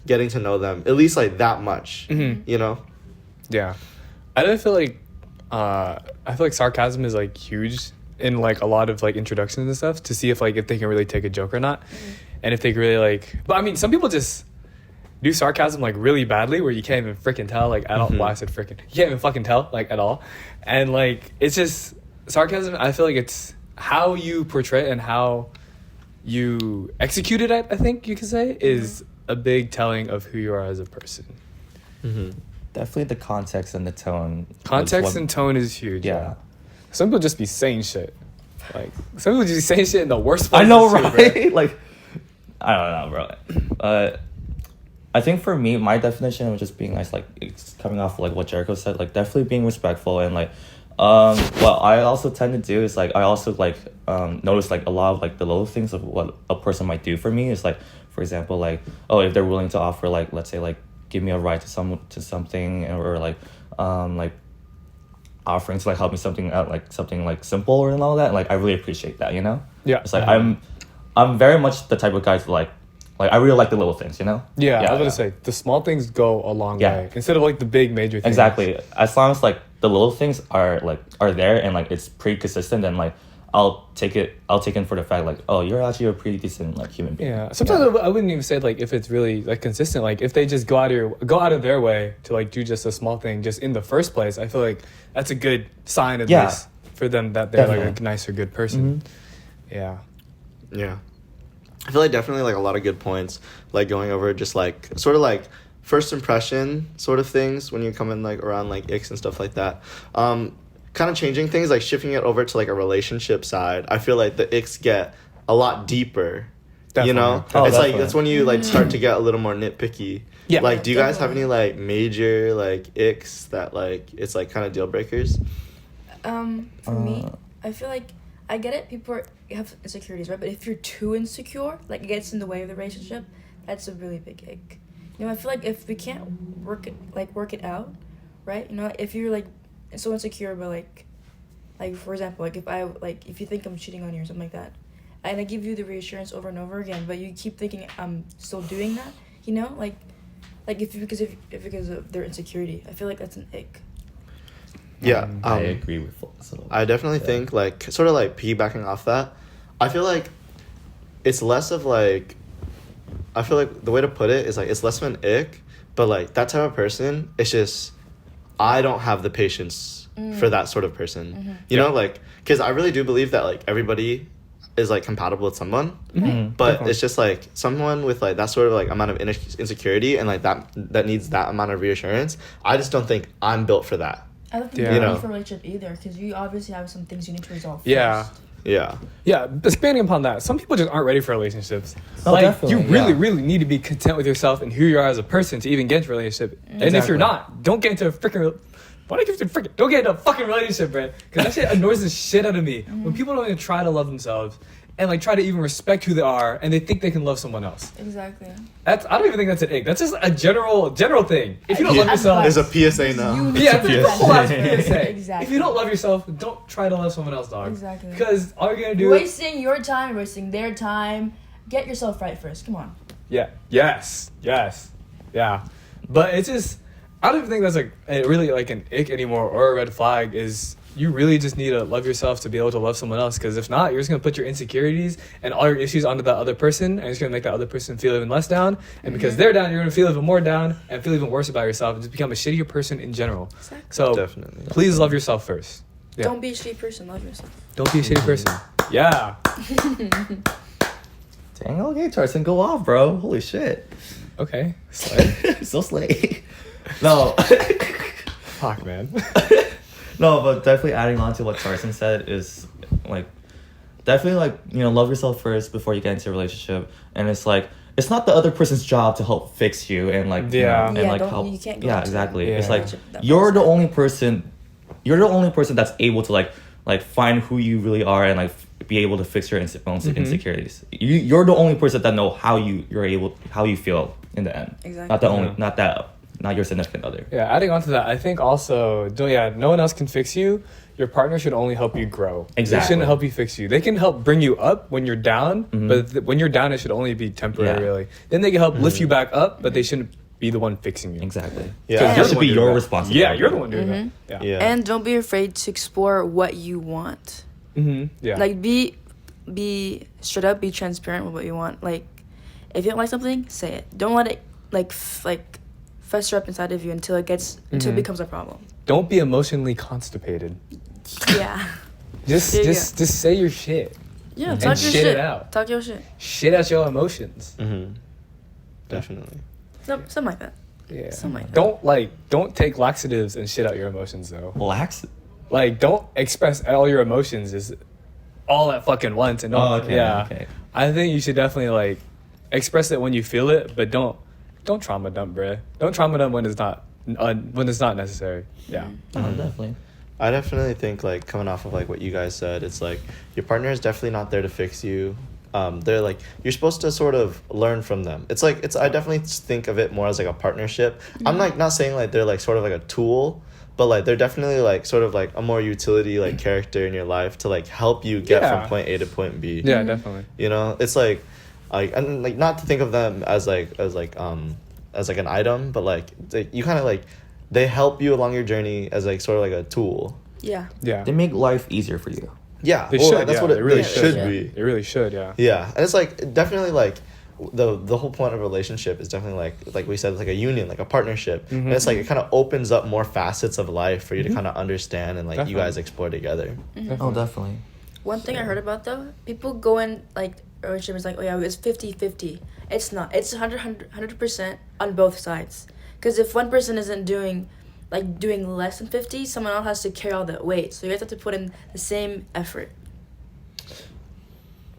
Speaker 3: getting to know them at least like that much.
Speaker 2: Mhm.
Speaker 3: You know?
Speaker 2: Yeah, I don't feel like sarcasm is like huge in like a lot of like introductions and stuff to see if they can really take a joke or not, and if they can really like. But I mean, some people just do sarcasm like really badly where you can't even freaking tell like I don't
Speaker 3: Mhm.
Speaker 2: why I said freaking you can't even fucking tell like at all, and like it's just sarcasm. I feel like it's how you portray it and how you execute it. I think you could say is a big telling of who you are as a person.
Speaker 3: Mm-hmm.
Speaker 1: Definitely the context and the tone. is
Speaker 2: Context
Speaker 1: what-
Speaker 2: and tone is huge.
Speaker 1: Yeah.
Speaker 2: Some people just be saying shit. Like some people just be saying shit in the worst
Speaker 1: I
Speaker 2: places
Speaker 1: know,
Speaker 2: too, bro.
Speaker 1: right? Like, I don't know, bro. I think for me, my definition of just being nice, like, it's coming off like what Jericho said, like definitely being respectful and like, what I also tend to do is like I also like notice like a lot of like the little things of what a person might do for me is like, for example, like, oh, if they're willing to offer like, let's say like give me a ride to something or like offering to like help me something out like something like simple and all that, like I really appreciate that, you know?
Speaker 2: Yeah.
Speaker 1: It's like I'm very much the type of guy to like I really like the little things, you know?
Speaker 2: Yeah, I was gonna say the small things go a long
Speaker 1: Yeah.
Speaker 2: way instead of like the big major things.
Speaker 1: Exactly. As long as like the little things are there and like it's pretty consistent, then like I'll take in for the fact like, oh, you're actually a pretty decent like human being.
Speaker 2: Yeah. Sometimes I wouldn't even say like if it's really like consistent. Like if they just go out of their way to like do just a small thing just in the first place, I feel like that's a good sign at
Speaker 1: Yeah.
Speaker 2: least for them that they're like
Speaker 1: Definitely.
Speaker 2: a nice or good person.
Speaker 1: Mhm.
Speaker 2: Yeah.
Speaker 3: Yeah. I feel like definitely like a lot of good points, like going over just like sort of like first impression sort of things when you come in like around like icks and stuff like that. Kind of changing things, like shifting it over to like a relationship side. I feel like the icks get a lot deeper.
Speaker 2: Definitely.
Speaker 3: You know?
Speaker 1: Oh,
Speaker 3: it's like
Speaker 1: definitely.
Speaker 3: that's when you like start to get a little more nitpicky.
Speaker 2: Yeah.
Speaker 3: Like do you guys have any
Speaker 4: Definitely.
Speaker 3: like major like icks that like it's like kind of deal breakers?
Speaker 4: For me, I feel like I get it. People have insecurities, right? But if you're too insecure, like it gets in the way of the relationship, that's a really big ick. You know, I feel like if we can't work it out, right? You know, if you're like so insecure, but like for example, like if you think I'm cheating on you or something like that, and I give you the reassurance over and over again, but you keep thinking I'm still doing that, you know, like because of their insecurity, I feel like that's an ick.
Speaker 3: Yeah.
Speaker 1: I agree with so
Speaker 3: I definitely think like sort of like piggybacking off that, I feel like it's less of like I feel like the way to put it is like it's less of an ick, but like that type of person, it's just I don't have the patience for that sort of person. You know, like, because I really do believe that like everybody is like compatible with someone, but
Speaker 2: Definitely.
Speaker 3: it's just like someone with like that sort of like amount of insecurity and like that needs that amount of reassurance. I just don't think I'm built for that.
Speaker 4: I don't think
Speaker 2: Yeah.
Speaker 4: you're
Speaker 3: You
Speaker 4: ready
Speaker 3: know.
Speaker 4: for a relationship either, because you obviously have some things you need to resolve.
Speaker 2: Yeah.
Speaker 4: First.
Speaker 3: Yeah.
Speaker 2: Yeah, expanding upon that, some people just aren't ready for relationships.
Speaker 1: Oh,
Speaker 2: like,
Speaker 1: definitely,
Speaker 2: you really,
Speaker 1: yeah.
Speaker 2: really need to be content with yourself and who you are as a person to even get into a relationship. And if
Speaker 1: Exactly.
Speaker 2: you're not, don't get into a freaking. Why do I give you freaking? Don't get into a fucking relationship, man. Because that shit annoys the shit out of me when people don't even try to love themselves and like try to even respect who they are and they think they can love someone else.
Speaker 4: Exactly.
Speaker 2: I don't even think that's an ick. That's just a general thing. If you don't love
Speaker 4: Yeah.
Speaker 2: yourself,
Speaker 3: There's a PSA now.
Speaker 4: You need
Speaker 2: yeah,
Speaker 4: to
Speaker 2: there's a
Speaker 4: prevent
Speaker 2: whole ass
Speaker 4: that.
Speaker 2: PSA.
Speaker 4: Exactly.
Speaker 2: If you don't love yourself, don't try to love someone else, dog.
Speaker 4: Exactly.
Speaker 2: Because all you're gonna do.
Speaker 4: Wasting your time, wasting their time. Get yourself right first. Come on.
Speaker 2: Yeah. Yes. Yeah. But it's just, I don't even think that's like really like an ick anymore or a red flag. Is you really just need to love yourself to be able to love someone else. Because if not, you're just gonna put your insecurities and all your issues onto that other person, and it's gonna make that other person feel even less down. And because they're down, you're gonna feel even more down and feel even worse about yourself and just become a shittier person in general.
Speaker 4: Exactly.
Speaker 2: So
Speaker 3: Definitely.
Speaker 2: please love yourself first. Yeah.
Speaker 4: Don't be a shitty person. Love yourself.
Speaker 2: Don't be a shitty person. Yeah.
Speaker 1: Dang, okay, Tarzan, go off, bro. Holy shit.
Speaker 2: Okay. Slay.
Speaker 1: So slay. No.
Speaker 2: Fuck, man.
Speaker 1: No, but definitely adding on to what Tarzan said is like definitely like, you know, love yourself first before you get into a relationship. And it's like it's not the other person's job to help fix you and like you
Speaker 2: Yeah.
Speaker 1: know, and
Speaker 4: Yeah,
Speaker 1: like
Speaker 4: don't-
Speaker 1: help.
Speaker 4: you can't go
Speaker 1: Yeah,
Speaker 4: into
Speaker 1: exactly.
Speaker 2: Yeah.
Speaker 1: It's like
Speaker 4: that
Speaker 1: you're the
Speaker 4: person.
Speaker 1: only person that's able to like find who you really are and like be able to fix your own insecurities. You're the only person that know how you feel in the end.
Speaker 4: Exactly.
Speaker 1: Not your significant other.
Speaker 2: Yeah, adding on to that, I think also, no one else can fix you. Your partner should only help you grow.
Speaker 1: Exactly.
Speaker 2: They shouldn't help you fix you. They can help bring you up when you're down, but when you're down, it should only be temporary,
Speaker 1: Yeah.
Speaker 2: really. Then they can help lift you back up, but they shouldn't be the one fixing you.
Speaker 1: Exactly.
Speaker 3: Yeah.
Speaker 1: Because
Speaker 3: And-
Speaker 1: that should be
Speaker 2: You're the one
Speaker 1: your
Speaker 2: doing that.
Speaker 1: responsibility.
Speaker 2: Yeah, you're the one doing that. Yeah.
Speaker 3: Yeah.
Speaker 4: And don't be afraid to explore what you want.
Speaker 2: Yeah.
Speaker 4: Like be straight up, be transparent with what you want. Like if you don't like something, say it. Don't let it like fester up inside of you until it becomes a problem.
Speaker 2: Don't be emotionally constipated.
Speaker 4: Yeah.
Speaker 2: Just
Speaker 4: There you
Speaker 2: say your shit.
Speaker 4: Yeah,
Speaker 2: And
Speaker 4: talk your
Speaker 2: shit
Speaker 4: shit.
Speaker 2: it out.
Speaker 4: Talk your shit.
Speaker 2: Shit out your emotions.
Speaker 3: Definitely.
Speaker 4: Something like that.
Speaker 2: Yeah.
Speaker 4: Something like that.
Speaker 2: Don't take laxatives and shit out your emotions though.
Speaker 1: Relax.
Speaker 2: Like, don't express all your emotions is all at fucking once and don't.
Speaker 1: Oh, okay,
Speaker 2: yeah.
Speaker 1: okay.
Speaker 2: I think you should definitely like express it when you feel it, but don't trauma dump, bruh. Don't trauma dump when it's not necessary. Yeah.
Speaker 1: Oh, definitely.
Speaker 3: I definitely think like coming off of like what you guys said, it's like your partner is definitely not there to fix you. They're like you're supposed to sort of learn from them. It's like I definitely think of it more as like a partnership. I'm like not saying like they're like sort of like a tool, but like they're definitely like sort of like a more utility like character in your life to like help you get
Speaker 2: Yeah.
Speaker 3: from point A to point B.
Speaker 2: Yeah, definitely.
Speaker 3: You know, it's like and like not to think of them as like an item, but like you kind of like they help you along your journey as like sort of like a tool.
Speaker 4: Yeah.
Speaker 2: Yeah.
Speaker 1: They make life easier for you.
Speaker 3: Yeah,
Speaker 2: They
Speaker 3: well,
Speaker 2: should.
Speaker 3: like, that's
Speaker 2: yeah,
Speaker 3: what it
Speaker 2: they really
Speaker 3: they should
Speaker 4: yeah.
Speaker 3: be.
Speaker 2: They really should. Yeah.
Speaker 3: Yeah, and it's like definitely like the whole point of a relationship is definitely like we said, it's like a union, like a partnership, and it's like it kind of opens up more facets of life for you to kind of understand and like you
Speaker 2: Definitely.
Speaker 3: guys explore together.
Speaker 1: Oh, definitely.
Speaker 4: One thing I heard about though, people go in like a relationship is like, oh yeah, it's 50-50. It's not. It's 100% on both sides. Because if one person isn't doing less than 50, someone else has to carry all that weight. So you guys have to put in the same effort.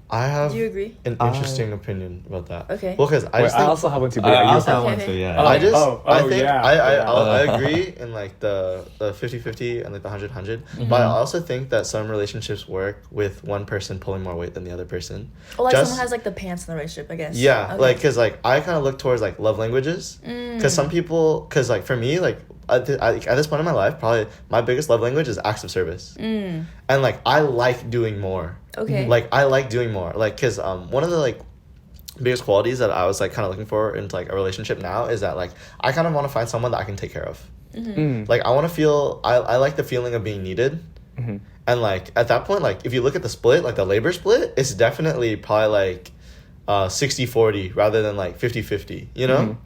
Speaker 3: I have
Speaker 4: Do you agree?
Speaker 3: an interesting opinion about that.
Speaker 4: Okay.
Speaker 3: Well, because I
Speaker 2: Wait,
Speaker 3: just
Speaker 2: I
Speaker 3: think,
Speaker 2: also have one too. But
Speaker 1: I
Speaker 2: yeah, you
Speaker 1: also have
Speaker 2: go.
Speaker 1: one too, yeah.
Speaker 2: Oh,
Speaker 3: I just
Speaker 2: oh,
Speaker 3: I think
Speaker 2: yeah.
Speaker 3: I agree in like the 50-50 and like the 100-100, but I also think that some relationships work with one person pulling more weight than the other person.
Speaker 4: Or like
Speaker 3: Just-
Speaker 4: someone has like the pants in the relationship, I guess.
Speaker 3: Yeah,
Speaker 4: Okay.
Speaker 3: like because like I kind of look towards like love languages, because some people, because like for me, like at this point in my life, probably my biggest love language is acts of service, and like I like doing more.
Speaker 4: Okay.
Speaker 3: Like I like doing more, like because one of the like biggest qualities that I was like kind of looking for into like a relationship now is that like I kind of want to find someone that I can take care of. Like I want to feel I like the feeling of being needed. And like at that point, like if you look at the split, like the labor split, it's definitely probably like 60-40 rather than like 50-50, you know?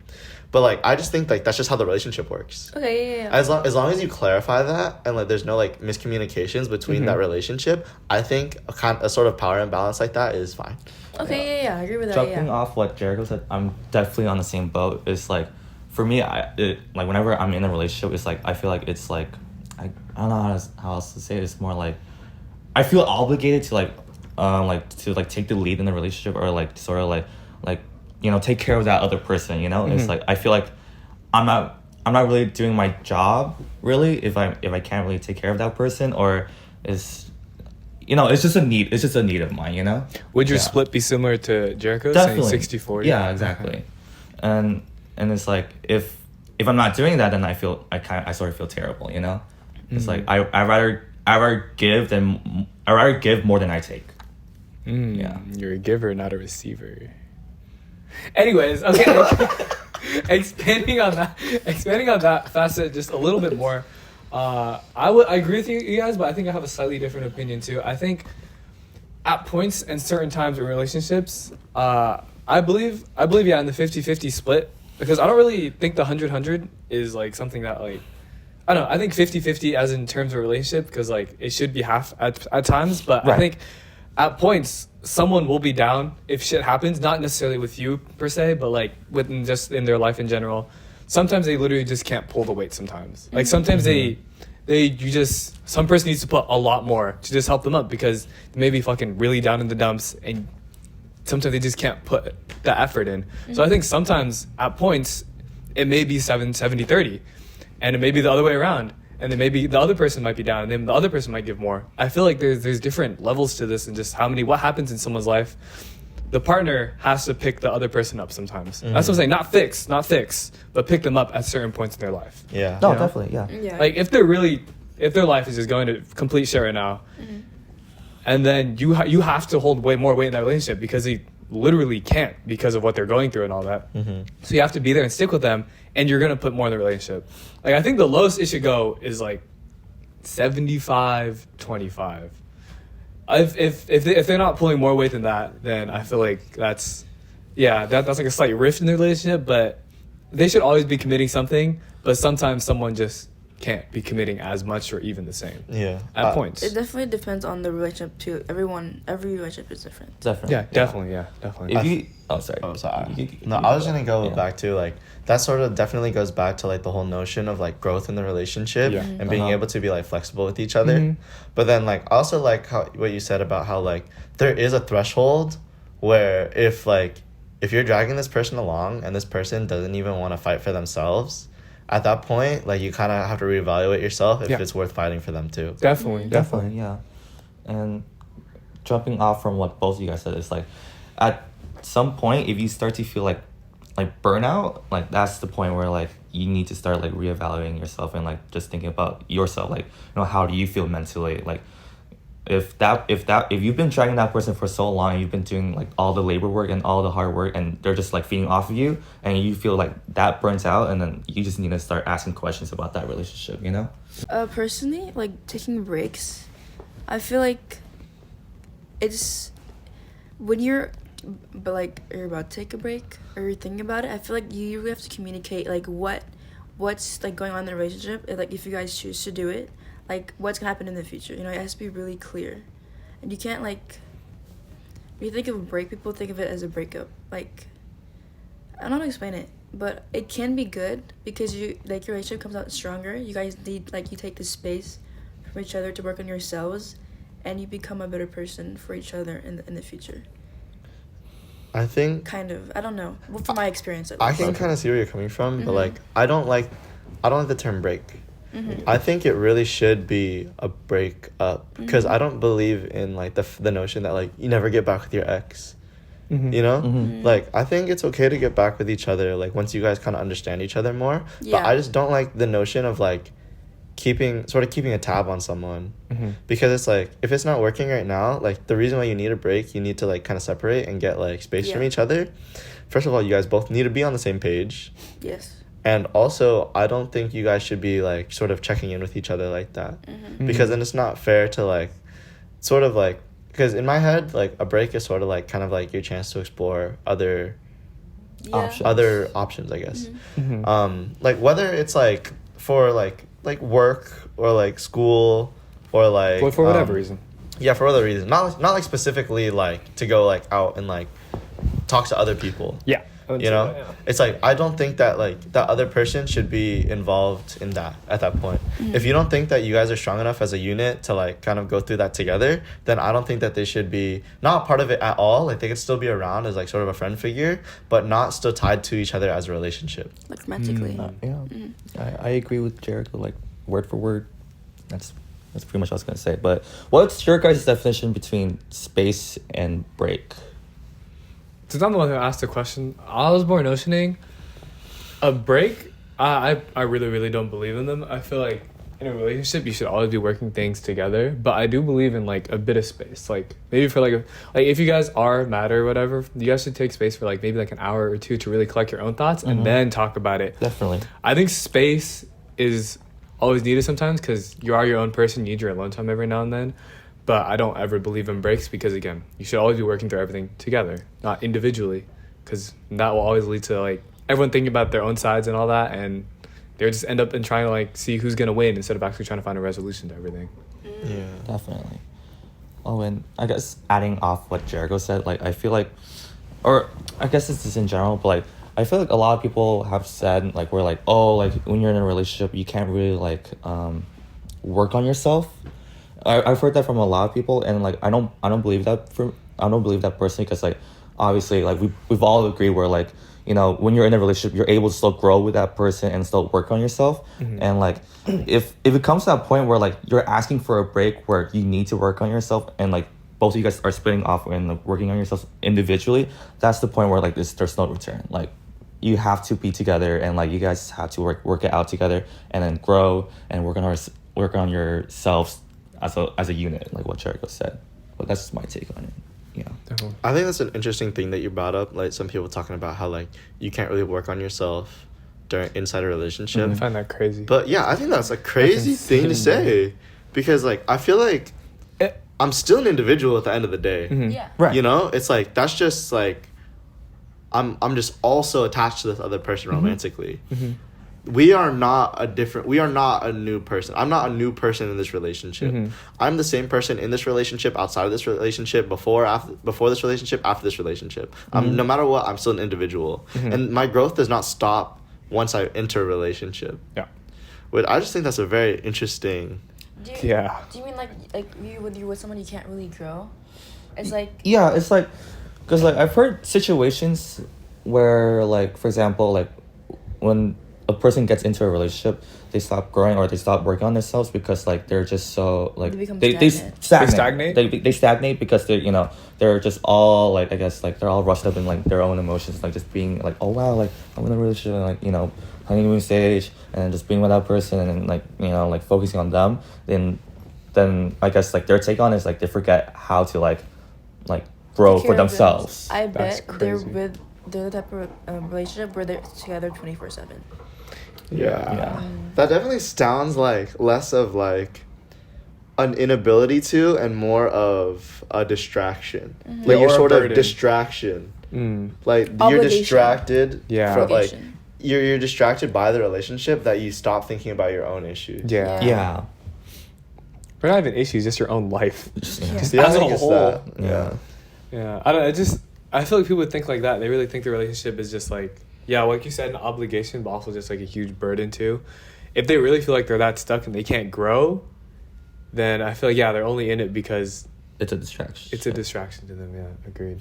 Speaker 3: But like I just think like that's just how the relationship works.
Speaker 4: Okay, yeah.
Speaker 3: As long as you clarify that and like there's no like miscommunications between that relationship, I think a sort of power imbalance like that is fine.
Speaker 4: Okay, yeah, I agree with that.
Speaker 1: Jumping
Speaker 4: Yeah.
Speaker 1: off what Jericho said, I'm definitely on the same boat. It's like, for me, like whenever I'm in a relationship, it's like I feel like it's like I don't know how else to say it. It's more like I feel obligated to like take the lead in the relationship, or like sort of like take care of that other person. It's like I feel like I'm not really doing my job really if I can't really take care of that person, or it's just a need. It's just a need of mine.
Speaker 2: Would your
Speaker 1: Yeah.
Speaker 2: split be similar to Jericho's?
Speaker 1: Definitely.
Speaker 2: 60-40?
Speaker 1: Yeah, exactly. And it's like if I'm not doing that, then I sort of feel terrible. It's like I rather give more than I take. Yeah.
Speaker 2: You're a giver, not a receiver. Anyways, okay. expanding on that facet just a little bit more. I agree with you guys, but I think I have a slightly different opinion too. I think at points and certain times in relationships, I believe in the 50-50 split, because I don't really think the 100-100 is like something that like I don't know. I think 50-50 as in terms of relationship, because like it should be half at times, but
Speaker 1: Right.
Speaker 2: I think at points someone will be down if shit happens, not necessarily with you per se, but like within just in their life in general. Sometimes they literally just can't pull the weight sometimes. Like sometimes some person needs to put a lot more to just help them up, because they may be fucking really down in the dumps, and sometimes they just can't put the effort in. So I think sometimes at points it may be 70-30, and it may be the other way around, and then maybe the other person might be down and then the other person might give more. I feel like there's different levels to this, and just what happens in someone's life. The partner has to pick the other person up sometimes. That's what I'm saying. Not fix, but pick them up at certain points in their life.
Speaker 3: Yeah.
Speaker 1: No,
Speaker 2: You know?
Speaker 1: definitely, yeah.
Speaker 4: Yeah.
Speaker 2: Like if their life is just going to complete shit right now, and then you have to hold way more weight in that relationship, because they literally can't because of what they're going through and all that. So you have to be there and stick with them, and you're gonna put more in the relationship. Like I think the lowest it should go is like 75-25. If they're not pulling more weight than that, then I feel like that's like a slight rift in the relationship. But they should always be committing something. But sometimes someone just can't be committing as much or even the same
Speaker 3: Yeah.
Speaker 2: at points.
Speaker 4: It definitely depends on the relationship too. Every relationship is different.
Speaker 1: Definitely.
Speaker 2: Yeah, definitely. Yeah, definitely.
Speaker 1: If you, sorry.
Speaker 3: Oh, sorry.
Speaker 1: You
Speaker 3: No, I was gonna go
Speaker 1: yeah.
Speaker 3: back to like that sort of definitely goes back to like the whole notion of like growth in the relationship
Speaker 2: Yeah.
Speaker 3: and being
Speaker 1: Uh-huh.
Speaker 3: able to be like flexible with each other. But then like I also like how what you said about how like there is a threshold where if you're dragging this person along and this person doesn't even want to fight for themselves, at that point like you kind of have to reevaluate yourself if
Speaker 2: Yeah.
Speaker 3: it's worth fighting for them too.
Speaker 2: Definitely.
Speaker 1: Definitely, yeah. And jumping off from what both of you guys said, it's like at some point if you start to feel like burnout, like that's the point where like you need to start like reevaluating yourself and like just thinking about yourself, like how do you feel mentally, like if you've been dragging that person for so long, you've been doing like all the labor work and all the hard work, and they're just like feeding off of you, and you feel like that burns out, and then you just need to start asking questions about that relationship.
Speaker 4: Personally, like taking breaks, I feel like it's when you're about to take a break or you're thinking about it. I feel like you really have to communicate like what's like going on in the relationship. Like if you guys choose to do it, like what's gonna happen in the future. It has to be really clear, and you can't like. When you think of a break, people think of it as a breakup. Like I don't know how to explain it, but it can be good because your relationship comes out stronger. You guys need you take the space from each other to work on yourselves, and you become a better person for each other in the future.
Speaker 3: I think
Speaker 4: Kind of. I don't know. Well, from my experience, at
Speaker 3: I
Speaker 4: least.
Speaker 3: can kind of see where you're coming from, but
Speaker 4: Mhm.
Speaker 3: like I don't like the term break. I think it really should be a break up, because I don't believe in like the notion that like you never get back with your ex. Like I think it's okay to get back with each other like once you guys kind of understand each other more.
Speaker 4: Yeah.
Speaker 3: But I just don't like the notion of like keeping a tab on someone, because it's like if it's not working right now, like the reason why you need a break, you need to like kind of separate and get like space from
Speaker 4: Yeah.
Speaker 3: each other. First of all, you guys both need to be on the same page.
Speaker 4: Yes.
Speaker 3: And also, I don't think you guys should be like sort of checking in with each other like that, because then it's not fair to like sort of like, because in my head like a break is sort of like kind of like your chance to explore other
Speaker 4: Yeah.
Speaker 1: Options.
Speaker 3: other options, I guess.
Speaker 2: Mm-hmm.
Speaker 3: Like whether it's like for like work or like school or like
Speaker 2: Well, for whatever reason.
Speaker 3: Yeah, for other reasons. Not like specifically like to go like out and like talk to other people.
Speaker 2: Yeah.
Speaker 3: You know, it's like I don't think that like that other person should be involved in that at that point. If you don't think that you guys are strong enough as a unit to like kind of go through that together, then I don't think that they should be not part of it at all. Like they could still be around as like sort of a friend figure, but not still tied to each other as a relationship.
Speaker 4: Like romantically.
Speaker 1: Yeah, I agree with Jericho, like word for word. That's pretty much what I was gonna say. But what's your guys' definition between space and break?
Speaker 2: Since I'm the one who asked the question, I was more notioning a break. I really don't believe in them. I feel like in a relationship you should always be working things together, but I do believe in like a bit of space. Like maybe for like if you guys are mad or whatever, you guys should take space for like maybe like an hour or two to really collect your own thoughts and then talk about it.
Speaker 1: Definitely.
Speaker 2: I think space is always needed sometimes because you are your own person. You need your alone time every now and then. But I don't ever believe in breaks because, again, you should always be working through everything together, not individually, because that will always lead to, like, everyone thinking about their own sides and all that, and they'll just end up in trying to, like, see who's going to win instead of actually trying to find a resolution to everything.
Speaker 3: Yeah.
Speaker 1: Definitely. Oh, and I guess adding off what Jericho said, like, I feel like, or I guess this is in general, but, like, I feel like a lot of people have said, like, we're like, oh, like, when you're in a relationship, you can't really, like, work on yourself. I've heard that from a lot of people, and like I don't believe that I don't believe that personally, because like obviously like we've all agreed where like, you know, when you're in a relationship you're able to still grow with that person and still work on yourself. And like if it comes to that point where like you're asking for a break where you need to work on yourself and like both of you guys are splitting off and like, working on yourself individually, that's the point where like there's no return. Like you have to be together and like you guys have to work it out together and then grow and work on yourselves as a unit, like what Jericho said. But that's just my take on it. Yeah.
Speaker 2: Definitely.
Speaker 3: I think that's an interesting thing that you brought up. Like some people talking about how like you can't really work on yourself inside a relationship.
Speaker 2: I find that crazy.
Speaker 3: But yeah, I think that's a crazy thing to say, because like I feel like I'm still an individual at the end of the day.
Speaker 4: Yeah.
Speaker 1: Right.
Speaker 3: You know, it's like that's just like I'm just also attached to this other person romantically. We are not a new person. I'm not a new person in this relationship. I'm the same person in this relationship, outside of this relationship, before this relationship, after this relationship. No matter what, I'm still an individual. And my growth does not stop once I enter a relationship.
Speaker 2: Yeah.
Speaker 3: But I just think that's a very interesting.
Speaker 4: Do
Speaker 2: Yeah.
Speaker 4: you mean like you with someone you can't really grow? It's like
Speaker 1: Yeah, it's like, because like I've heard situations where like, for example, like when a person gets into a relationship, they stop growing or they stop working on themselves because like they're just so like
Speaker 4: They become
Speaker 1: they
Speaker 4: stagnant.
Speaker 1: stagnate.
Speaker 2: stagnate?
Speaker 1: They stagnate because they're, you know, they're just all like, I guess like they're all rushed up in like their own emotions, like just being like, oh wow, like I'm in a relationship and like, you know, honeymoon stage, and then just being with that person and like, you know, like focusing on them. Then I guess like their take on it is like they forget how to like grow
Speaker 4: take
Speaker 1: for
Speaker 4: care of
Speaker 1: themselves.
Speaker 4: I
Speaker 2: That's
Speaker 4: bet they're
Speaker 2: crazy.
Speaker 4: the type of relationship where they're together 24/7.
Speaker 1: Yeah.
Speaker 3: That definitely sounds like less of like an inability to and more of a distraction.
Speaker 4: Mm-hmm.
Speaker 3: Like
Speaker 2: Yeah,
Speaker 3: you're
Speaker 2: or a
Speaker 3: sort of
Speaker 2: burden.
Speaker 3: distraction.
Speaker 2: Mm.
Speaker 3: Like you're
Speaker 4: Obligation.
Speaker 3: distracted.
Speaker 2: Yeah.
Speaker 3: From, like
Speaker 4: Obligation.
Speaker 3: you're distracted by the relationship that you stop thinking about your own issues.
Speaker 2: Yeah.
Speaker 1: Yeah.
Speaker 2: But not even issues, just your own life. Just
Speaker 3: Yeah, I
Speaker 2: as a
Speaker 3: think it's
Speaker 2: whole.
Speaker 3: that.
Speaker 1: Yeah.
Speaker 2: Yeah. I feel like people would think like that. They really think the relationship is just like, yeah, like you said, an obligation, but also just like a huge burden too. If they really feel like they're that stuck and they can't grow, then I feel like, yeah, they're only in it because
Speaker 1: It's a distraction.
Speaker 2: it's a distraction to them. Yeah, agreed.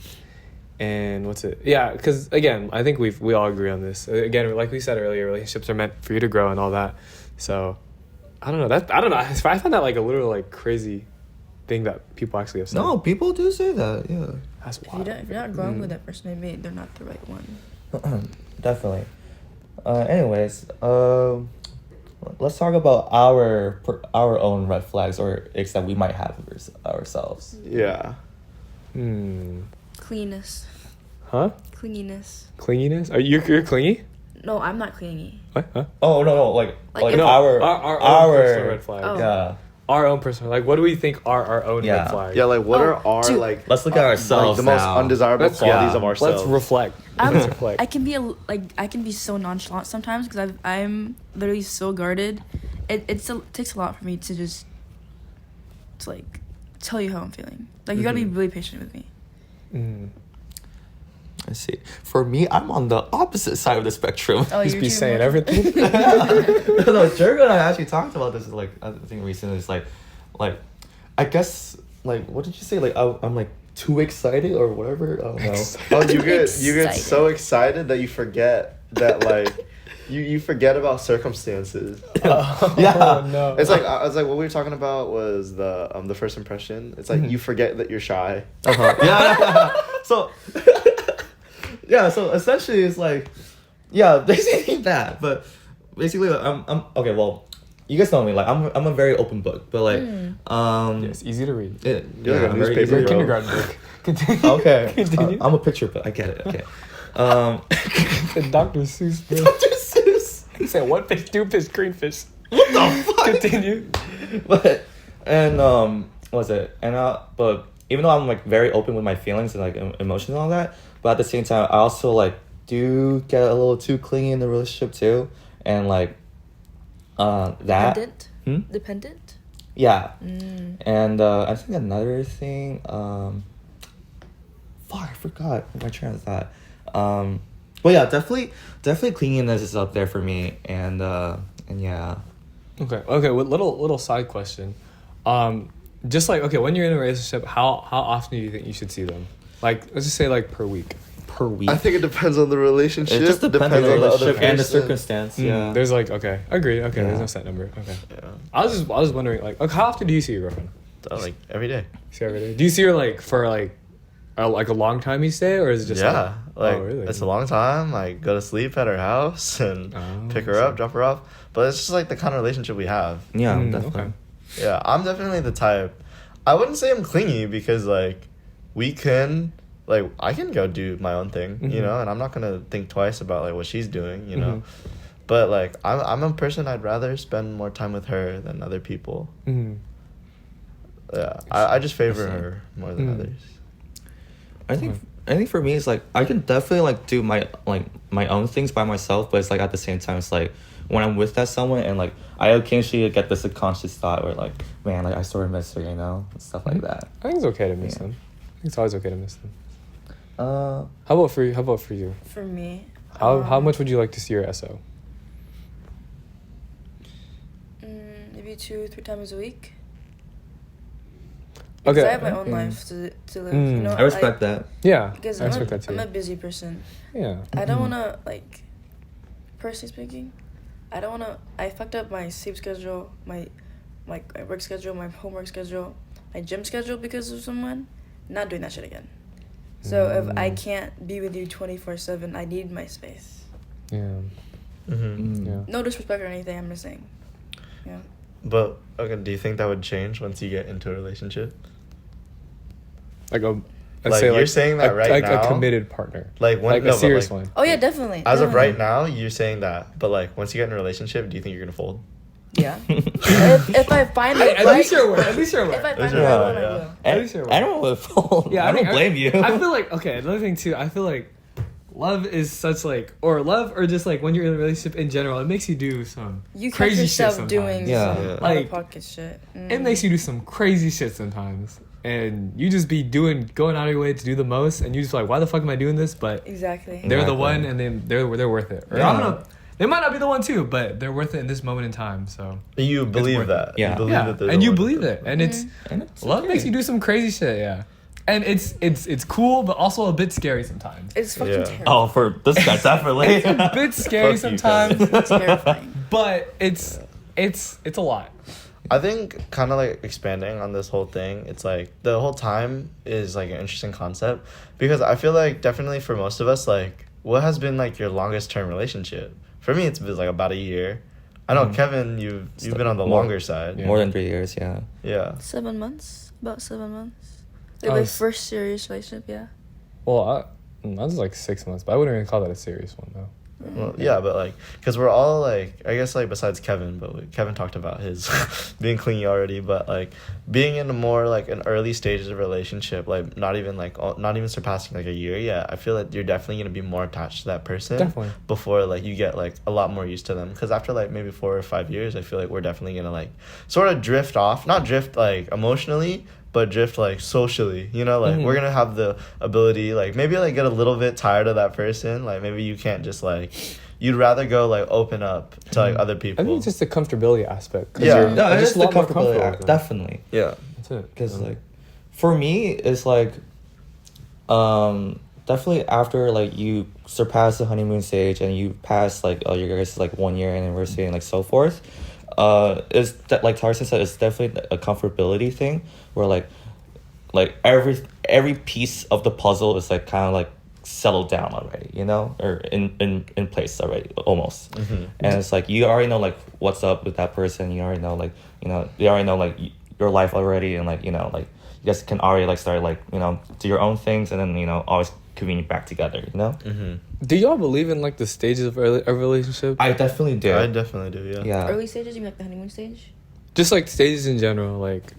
Speaker 2: And what's it? Yeah, because again, I think we all agree on this. Again, like we said earlier, relationships are meant for you to grow and all that. So, I don't know. I don't know. I find that like a literal like crazy thing that people actually have said.
Speaker 1: No, people do say that. Yeah.
Speaker 2: That's
Speaker 4: If
Speaker 2: wild.
Speaker 4: you're not growing with that person, maybe they're not the right one.
Speaker 1: Definitely. Anyways, let's talk about our own red flags or icks that we might have ourselves.
Speaker 3: Yeah.
Speaker 4: Cleanness.
Speaker 2: Huh?
Speaker 4: Clinginess.
Speaker 2: Clinginess? Are you're clingy?
Speaker 4: No, I'm not clingy.
Speaker 2: What? Huh?
Speaker 1: Oh no, like
Speaker 4: Like if-
Speaker 1: our
Speaker 2: personal red flag.
Speaker 4: Oh.
Speaker 1: yeah.
Speaker 2: our own personal, like, what do we think are our own
Speaker 1: Yeah.
Speaker 2: red flags?
Speaker 3: Yeah, like what are our
Speaker 4: dude.
Speaker 3: like?
Speaker 1: Let's look at ourselves
Speaker 3: like, the most
Speaker 1: now.
Speaker 3: undesirable
Speaker 2: Let's-
Speaker 3: qualities
Speaker 1: yeah.
Speaker 3: of ourselves.
Speaker 2: Let's reflect.
Speaker 4: I'm,
Speaker 2: Let's reflect.
Speaker 4: I can be I can be so nonchalant sometimes because I'm literally so guarded. It takes a lot for me to just to like tell you how I'm feeling. Like you gotta be really patient with me.
Speaker 2: Mm.
Speaker 1: I see. For me, I'm on the opposite side of the spectrum.
Speaker 4: Oh,
Speaker 2: Just
Speaker 4: you're
Speaker 2: be
Speaker 4: too
Speaker 2: saying
Speaker 4: much-
Speaker 2: everything.
Speaker 1: No, Jericho and I actually talked about this like I think recently. It's like I guess like what did you say? Like I'm like too excited or whatever. I don't know.
Speaker 3: Oh, you get so
Speaker 4: Excited.
Speaker 3: excited that you forget that like you forget about circumstances.
Speaker 1: Yeah.
Speaker 2: Oh, no.
Speaker 3: It's like I was like what we were talking about was the first impression. It's like you forget that you're shy.
Speaker 1: Uh-huh. Yeah. So yeah. So essentially, it's like basically that. But basically, I'm okay. Well, you guys know me. Like I'm a very open book. But like
Speaker 2: Yes, easy to read.
Speaker 3: You're like a
Speaker 1: I'm very
Speaker 3: newspaper,
Speaker 1: easy
Speaker 2: Your
Speaker 1: to-
Speaker 3: bro.
Speaker 2: kindergarten book. Continue.
Speaker 1: Okay.
Speaker 2: Continue.
Speaker 1: I'm a picture, but I get it. Okay.
Speaker 2: The Dr. Seuss, bro.
Speaker 1: Dr. Seuss.
Speaker 2: He said one fish, two fish, green fish.
Speaker 1: What the fuck?
Speaker 2: Continue.
Speaker 1: But and what was it? And but even though I'm like very open with my feelings and like emotions and all that, but at the same time I also like do get a little too clingy in the relationship too, and like that
Speaker 4: Dependent.
Speaker 1: Hmm?
Speaker 4: Dependent.
Speaker 1: Yeah.
Speaker 4: Mm.
Speaker 1: And I think another thing fuck, I forgot my train of thought. But yeah, definitely cleanliness is up there for me, and yeah.
Speaker 2: Okay. With little side question, just like when you're in a relationship, how often do you think you should see them? Like, let's just say like per week.
Speaker 1: Per week.
Speaker 3: I think it depends on the relationship.
Speaker 1: It just depends on the
Speaker 3: other
Speaker 1: relationship and the
Speaker 3: person.
Speaker 1: circumstance.
Speaker 2: Mm,
Speaker 1: Yeah.
Speaker 2: There's like agreed. Okay,
Speaker 1: Yeah.
Speaker 2: there's no set number. Okay.
Speaker 3: Yeah.
Speaker 2: I was wondering like how often do you see your girlfriend?
Speaker 3: Like every day.
Speaker 2: See her every day? Do you see her like for like a long time each day, or is it just
Speaker 3: Yeah, like
Speaker 2: oh, really?
Speaker 3: it's a long time. Like go to sleep at her house and
Speaker 2: Oh,
Speaker 3: pick her
Speaker 2: I
Speaker 3: up,
Speaker 2: see.
Speaker 3: drop her off. But it's just like the kind of relationship we have.
Speaker 1: Yeah,
Speaker 2: Mm,
Speaker 1: definitely.
Speaker 2: okay.
Speaker 3: Yeah, I'm definitely the type. I wouldn't say I'm clingy because like we can like I can go do my own thing, you
Speaker 2: Mhm.
Speaker 3: know, and I'm not gonna think twice about like what she's doing, you know.
Speaker 2: Mhm.
Speaker 3: But like I'm a person I'd rather spend more time with her than other people.
Speaker 2: Mm.
Speaker 3: Yeah, I just favor
Speaker 1: see.
Speaker 3: her more than
Speaker 2: Mm.
Speaker 3: others.
Speaker 1: I think for me it's like I can definitely like do my own things by myself, but it's like at the same time it's like when I'm with that someone and like I occasionally get this subconscious thought where like man like I sort of miss her, you know, and stuff like that.
Speaker 2: I think it's okay to miss
Speaker 1: Yeah.
Speaker 2: them. I think it's always okay to miss them.
Speaker 1: Uh,
Speaker 2: How about for you? How about for you?
Speaker 4: For me.
Speaker 2: How much would you like to see your SO?
Speaker 4: Maybe 2-3 times a week.
Speaker 2: Okay.
Speaker 4: Because I have my own
Speaker 1: Okay.
Speaker 4: life to live.
Speaker 2: Mm.
Speaker 4: You know,
Speaker 1: I respect that.
Speaker 2: Yeah,
Speaker 4: Because
Speaker 2: I respect that too.
Speaker 4: I'm a busy person.
Speaker 2: Yeah.
Speaker 4: I don't
Speaker 1: Mhm.
Speaker 4: wanna like, personally speaking, I don't wanna. I fucked up my sleep schedule, my work schedule, my homework schedule, my gym schedule because of someone. Not doing that shit again. So if I
Speaker 2: Mm.
Speaker 4: can't be with you 24/7, I need my space.
Speaker 2: Yeah.
Speaker 3: Mm-hmm.
Speaker 2: Yeah.
Speaker 4: No disrespect or anything. I'm just saying. Yeah.
Speaker 3: But okay, do you think that would change once you get into a relationship?
Speaker 2: Like a. Let's
Speaker 3: Like,
Speaker 2: say
Speaker 3: you're saying that right
Speaker 2: like
Speaker 3: now?
Speaker 2: a committed partner.
Speaker 3: Like when
Speaker 2: Like
Speaker 3: no,
Speaker 2: a
Speaker 3: but,
Speaker 2: serious
Speaker 3: like,
Speaker 2: one.
Speaker 4: Oh yeah, definitely.
Speaker 3: As of
Speaker 4: definitely.
Speaker 3: right now, you're saying that, but like once you get in a relationship, do you think you're gonna fold?
Speaker 4: Yeah. if I find the
Speaker 2: At
Speaker 4: right,
Speaker 2: least you're aware. At least you're
Speaker 4: if I
Speaker 2: aware.
Speaker 4: find the
Speaker 3: Yeah,
Speaker 4: right one,
Speaker 3: yeah.
Speaker 4: I will.
Speaker 2: At least you're right.
Speaker 1: Anyone would fall.
Speaker 2: Yeah,
Speaker 1: I don't
Speaker 2: think-
Speaker 1: blame you.
Speaker 2: I feel like another thing too. I feel like love is such like or just like when you're in a relationship in general, it makes you do some
Speaker 4: You catch
Speaker 2: crazy shit
Speaker 4: yourself
Speaker 2: sometimes.
Speaker 4: doing
Speaker 1: Yeah.
Speaker 4: some
Speaker 3: Yeah.
Speaker 4: out
Speaker 2: Like,
Speaker 4: of pocket shit.
Speaker 2: It makes you do some crazy shit sometimes, and you just be going out of your way to do the most, and you just like, why the fuck am I doing this? But
Speaker 4: Exactly.
Speaker 2: they're the
Speaker 1: Exactly.
Speaker 2: one, and then they're worth it. Or I
Speaker 1: Yeah.
Speaker 2: don't know. They might not be the one too, but they're worth it in this moment in time. So
Speaker 3: You believe
Speaker 2: worth
Speaker 3: that?
Speaker 1: it. Yeah.
Speaker 3: You believe
Speaker 2: yeah,
Speaker 3: that they're
Speaker 2: and
Speaker 3: the
Speaker 2: you
Speaker 3: one
Speaker 2: believe
Speaker 3: that-
Speaker 2: it, and it's
Speaker 1: And it's
Speaker 2: love makes you do some crazy shit. Yeah, and it's cool, but also a bit scary sometimes.
Speaker 4: It's fucking
Speaker 3: Yeah.
Speaker 4: terrible.
Speaker 1: Oh, for this guy definitely.
Speaker 2: It's a bit scary
Speaker 3: Fuck you,
Speaker 2: sometimes,
Speaker 4: It's terrifying.
Speaker 2: but it's a lot.
Speaker 3: I think kind of like expanding on this whole thing, it's like the whole time is like an interesting concept because I feel like definitely for most of us, like what has been like your longest term relationship? For me, it's been like about a year. I know,
Speaker 2: Mhm.
Speaker 3: Kevin, you've been on the
Speaker 1: More-
Speaker 3: longer side.
Speaker 2: Yeah.
Speaker 1: More than 3 years, yeah.
Speaker 3: Yeah.
Speaker 4: 7 months. About 7 months.
Speaker 2: Oh,
Speaker 4: Like my
Speaker 2: s-
Speaker 4: first serious relationship. Yeah.
Speaker 2: Well, I was like 6 months, but I wouldn't even call that a serious one though.
Speaker 3: Well, yeah, but like, because we're all like, I guess like besides Kevin, but Kevin talked about his being clingy already, but like being in a more like an early stages of relationship, like not even surpassing like a year yet. I feel like you're definitely gonna be more attached to that person.
Speaker 2: Definitely.
Speaker 3: Before like you get like a lot more used to them, because after like maybe 4 or 5 years, I feel like we're definitely gonna like sort of drift off, not drift like emotionally, but drift like socially, you know, like we're gonna have the ability like maybe like get a little bit tired of that person, like maybe you can't just like, you'd rather go like open up to like other people.
Speaker 2: I think it's just the comfortability aspect. 'Cause
Speaker 3: Yeah.
Speaker 2: you're
Speaker 1: No, it's
Speaker 2: just
Speaker 1: the
Speaker 2: a lot more
Speaker 1: comfortability.
Speaker 2: comfortable with them.
Speaker 1: Definitely.
Speaker 3: Yeah.
Speaker 2: That's it.
Speaker 1: Because like, for me, it's like, definitely after like you surpass the honeymoon stage and you pass like your guys like 1 year anniversary and like so forth, is that like Tarzan said, it's definitely a comfortability thing where like every piece of the puzzle is like kind of like settled down already, you know, or in place already almost. And it's like you already know like what's up with that person. You already know like, you know, they already know like your life already, and like, you know, like you guys can already like start like, you know, do your own things and then, you know, always convene back together, you know.
Speaker 2: Do y'all believe in like the stages of a relationship?
Speaker 1: I definitely do.
Speaker 3: I definitely do. Yeah.
Speaker 1: Yeah.
Speaker 4: Early stages, you mean like the honeymoon stage?
Speaker 2: Just like stages in general, like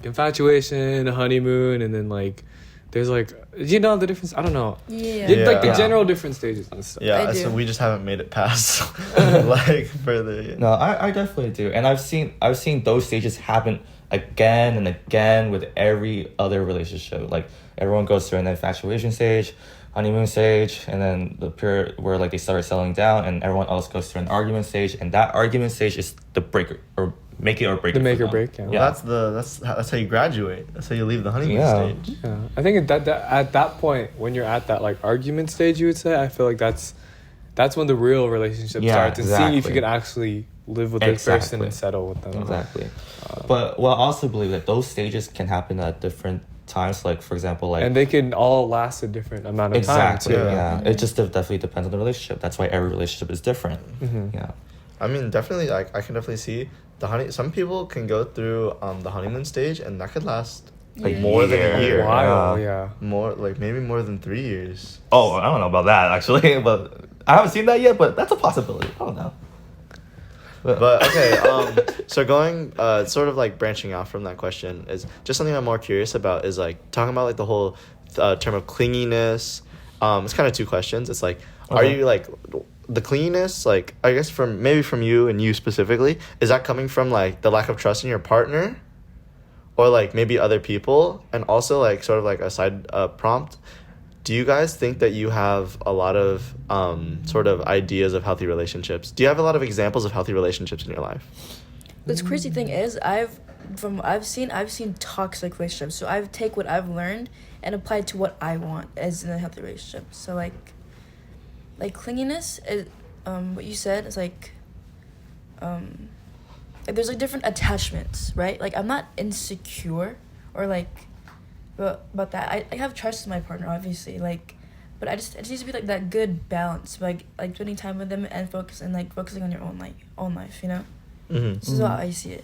Speaker 2: infatuation, honeymoon, and then like there's like, you know, the difference. I don't know.
Speaker 4: Yeah.
Speaker 2: Like the
Speaker 3: Yeah.
Speaker 2: general different stages and stuff.
Speaker 3: Yeah,
Speaker 4: I do.
Speaker 3: so we just haven't made it past like further. Yeah.
Speaker 1: No, I definitely do, and I've seen those stages happen again and again with every other relationship. Like everyone goes through an infatuation stage, honeymoon stage, and then the period where like they start settling down, and everyone else goes through an argument stage, and that argument stage is the breaker or make it or break
Speaker 2: The
Speaker 1: it.
Speaker 2: make
Speaker 1: for
Speaker 2: or
Speaker 1: them.
Speaker 2: break, yeah.
Speaker 3: Well, that's how you graduate. That's how you leave the honeymoon
Speaker 1: Yeah.
Speaker 3: stage.
Speaker 2: Yeah, I think that at that point, when you're at that like argument stage, you would say, I feel like that's when the real relationship
Speaker 1: Yeah,
Speaker 2: starts, and seeing if you
Speaker 1: exactly.
Speaker 2: can actually live with this person
Speaker 1: Exactly.
Speaker 2: and settle with them.
Speaker 1: Exactly. But well, I also believe that those stages can happen at different times. Like for example, like
Speaker 2: And they can all last a different amount of
Speaker 1: exactly.
Speaker 2: time too.
Speaker 1: Yeah. It just definitely depends on the relationship. That's why every relationship is different. Yeah.
Speaker 3: I mean, definitely, I can definitely see some people can go through the honeymoon stage, and that could last like
Speaker 4: Yeah.
Speaker 3: more than a year.
Speaker 2: Wow,
Speaker 1: Yeah.
Speaker 2: yeah.
Speaker 3: More like maybe more than 3 years.
Speaker 1: Oh, I don't know about that actually, but I haven't seen that yet. But that's a possibility. I don't know.
Speaker 3: But okay, so going sort of like branching out from that question is just something I'm more curious about, is like talking about like the whole term of clinginess. It's kind of two questions. It's like, are
Speaker 1: Okay.
Speaker 3: you like the clinginess, like I guess from you and you specifically, is that coming from like the lack of trust in your partner, or like maybe other people? And also like sort of like a side prompt, do you guys think that you have a lot of sort of ideas of healthy relationships? Do you have a lot of examples of healthy relationships in your life?
Speaker 4: This crazy thing is, I've seen toxic relationships, so I take what I've learned and apply it to what I want as in a healthy relationship. So like clinginess is, what you said is like there's like different attachments, right? Like I'm not insecure or like about that. I have trust in my partner, obviously, like, but it just needs to be like that good balance, like spending time with them and focusing on your own life, you know. This is how I see it.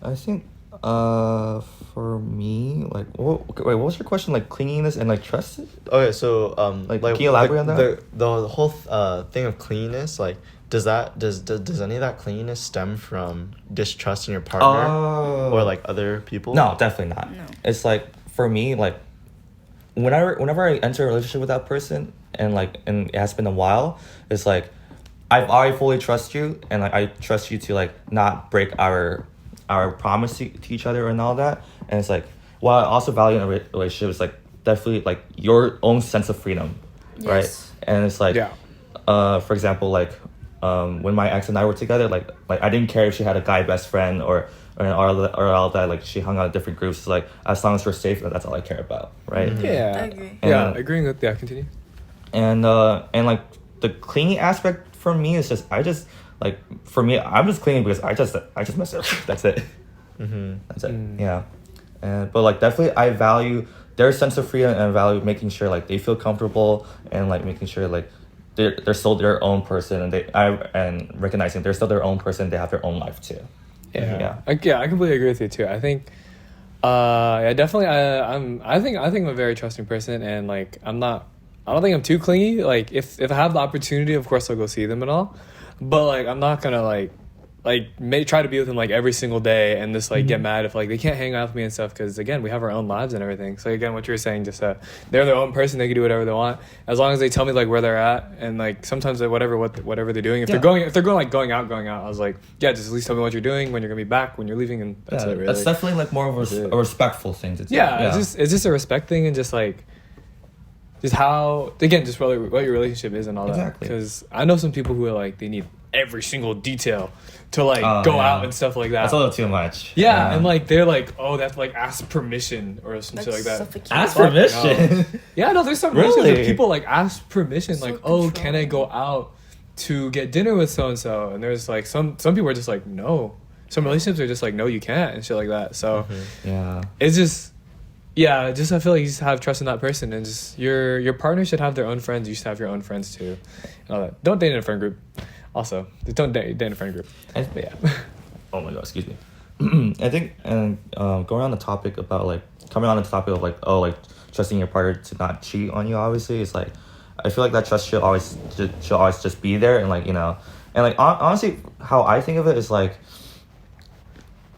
Speaker 1: I think for me, like wait, what was your question? Like clinginess and like trust?
Speaker 3: Okay, so
Speaker 1: Like, can you elaborate on that?
Speaker 3: The whole thing of cleanliness, like does any of that cleanliness stem from distrust in your partner or like other people?
Speaker 1: No, definitely not.
Speaker 4: No.
Speaker 1: It's like for me, like whenever I enter a relationship with that person and it has been a while, it's like I fully trust you, and like I trust you to like not break our promise to each other and all that. And it's like while I also value in a relationship, it's like definitely like your own sense of freedom, right?
Speaker 4: Yes.
Speaker 1: And it's like for example, like when my ex and I were together, like I didn't care if she had a guy best friend or all that, like she hung out in different groups. It's like as long as we're safe, that's all I care about, right?
Speaker 2: Yeah.
Speaker 4: I agree.
Speaker 2: Yeah,
Speaker 1: And-
Speaker 2: agreeing with continue.
Speaker 1: And like the cleaning aspect for me is just I'm just cleaning because I just mess up. That's it. That's it. Yeah. But like definitely I value their sense of freedom, and value making sure like they feel comfortable, and like making sure like they're still their own person, and recognizing they're still their own person. They have their own life too.
Speaker 2: Yeah. I completely agree with you too. I think, definitely. I think I'm a very trusting person, and like I'm not I don't think I'm too clingy. Like if I have the opportunity, of course I'll go see them and all. But like I'm not gonna try to be with them like every single day and just like get mad if like they can't hang out with me and stuff, because again we have our own lives and everything. So again, what you were saying, just they're their own person, they can do whatever they want as long as they tell me like where they're at, and like sometimes like, whatever they're doing, if they're going out, I was like, yeah, just at least tell me what you're doing, when you're gonna be back, when you're leaving, and that's it really.
Speaker 1: That's definitely like more of a respectful thing to do.
Speaker 2: It's just a respect thing, and just like just how, again, just what your relationship is and all that. Because I know some people who are like, they need every single detail to like go out and stuff like that.
Speaker 1: That's a little too much.
Speaker 2: Yeah, and like they're like, oh, that's like ask permission or some shit like that.
Speaker 1: Ask permission?
Speaker 2: Yeah, no, there's some
Speaker 1: Really?
Speaker 2: relationships where people like ask permission,
Speaker 4: So
Speaker 2: like,
Speaker 4: controlling.
Speaker 2: oh, can I go out to get dinner with so and so? And there's like some people are just like, no. Some relationships are just like, no, you can't, and shit like that. So
Speaker 1: Yeah.
Speaker 2: it's just, yeah, just I feel like you just have trust in that person, and just your partner should have their own friends. You should have your own friends too, and all that. Don't date in a friend group. Also, just don't date in a friend group. But yeah.
Speaker 1: Oh my god, excuse me. I think, and going on the topic about like coming on the topic of like, oh, like trusting your partner to not cheat on you. Obviously, it's like I feel like that trust should always just be there, and like, you know, and like honestly, how I think of it is like,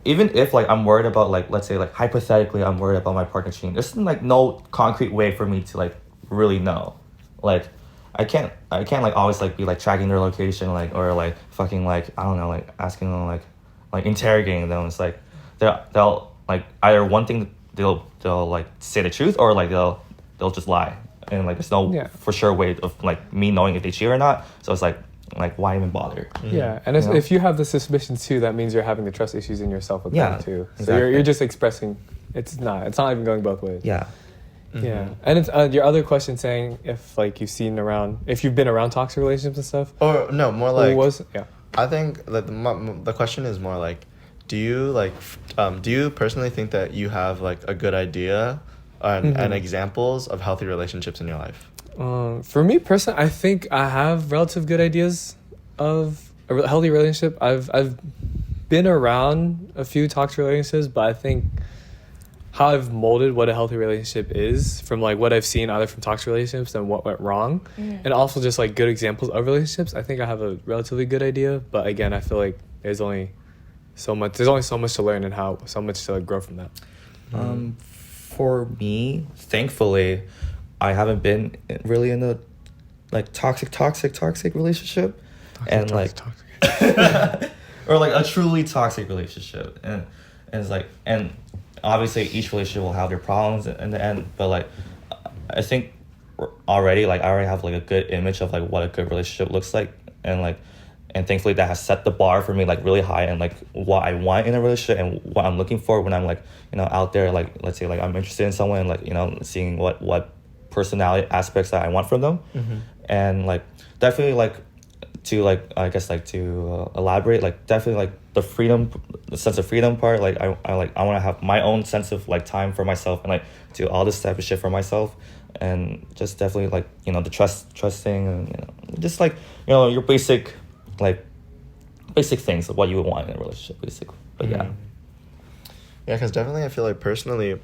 Speaker 1: even if like I'm worried about, like, let's say like hypothetically I'm worried about my partner cheating, there's like no concrete way for me to like really know. Like I can't like always like be like tracking their location, like, or like fucking like, I don't know, like asking them, like interrogating them. It's like they'll like either one thing they'll like say the truth, or like they'll just lie, and like there's no for sure way of like me knowing if they cheat or not. So it's like why even bother?
Speaker 2: Yeah, and if you have the suspicions too, that means you're having the trust issues in yourself with them too. So
Speaker 1: exactly.
Speaker 2: you're just expressing. It's not even going both ways.
Speaker 1: Yeah.
Speaker 2: Yeah, and it's your other question saying if like if you've been around toxic relationships and stuff.
Speaker 3: Or no, more like
Speaker 2: yeah.
Speaker 3: I think that the question is more like, do you personally think that you have like a good idea and examples of healthy relationships in your life?
Speaker 2: For me personally, I think I have relative good ideas of a healthy relationship. I've been around a few toxic relationships, but I think how I've molded what a healthy relationship is from like what I've seen either from toxic relationships and what went wrong, and also just like good examples of relationships, I think I have a relatively good idea. But again, I feel like there's only so much to learn and so much to like grow from that.
Speaker 1: For me, thankfully, I haven't been really in a like toxic relationship, or like a truly toxic relationship, and it's like, and obviously each relationship will have their problems in the end, but like I think I already have like a good image of like what a good relationship looks like, and thankfully that has set the bar for me like really high, and like what I want in a relationship and what I'm looking for when I'm like, you know, out there, like let's say like I'm interested in someone, and like, you know, seeing what personality aspects that I want from them, and like definitely like to like I guess like to elaborate, like definitely like the sense of freedom part, like I want to have my own sense of like time for myself, and like do all this type of shit for myself, and just definitely like, you know, the trusting, and you know, just like, you know, your basic things of what you would want in a relationship basically. But yeah,
Speaker 3: because definitely I feel like personally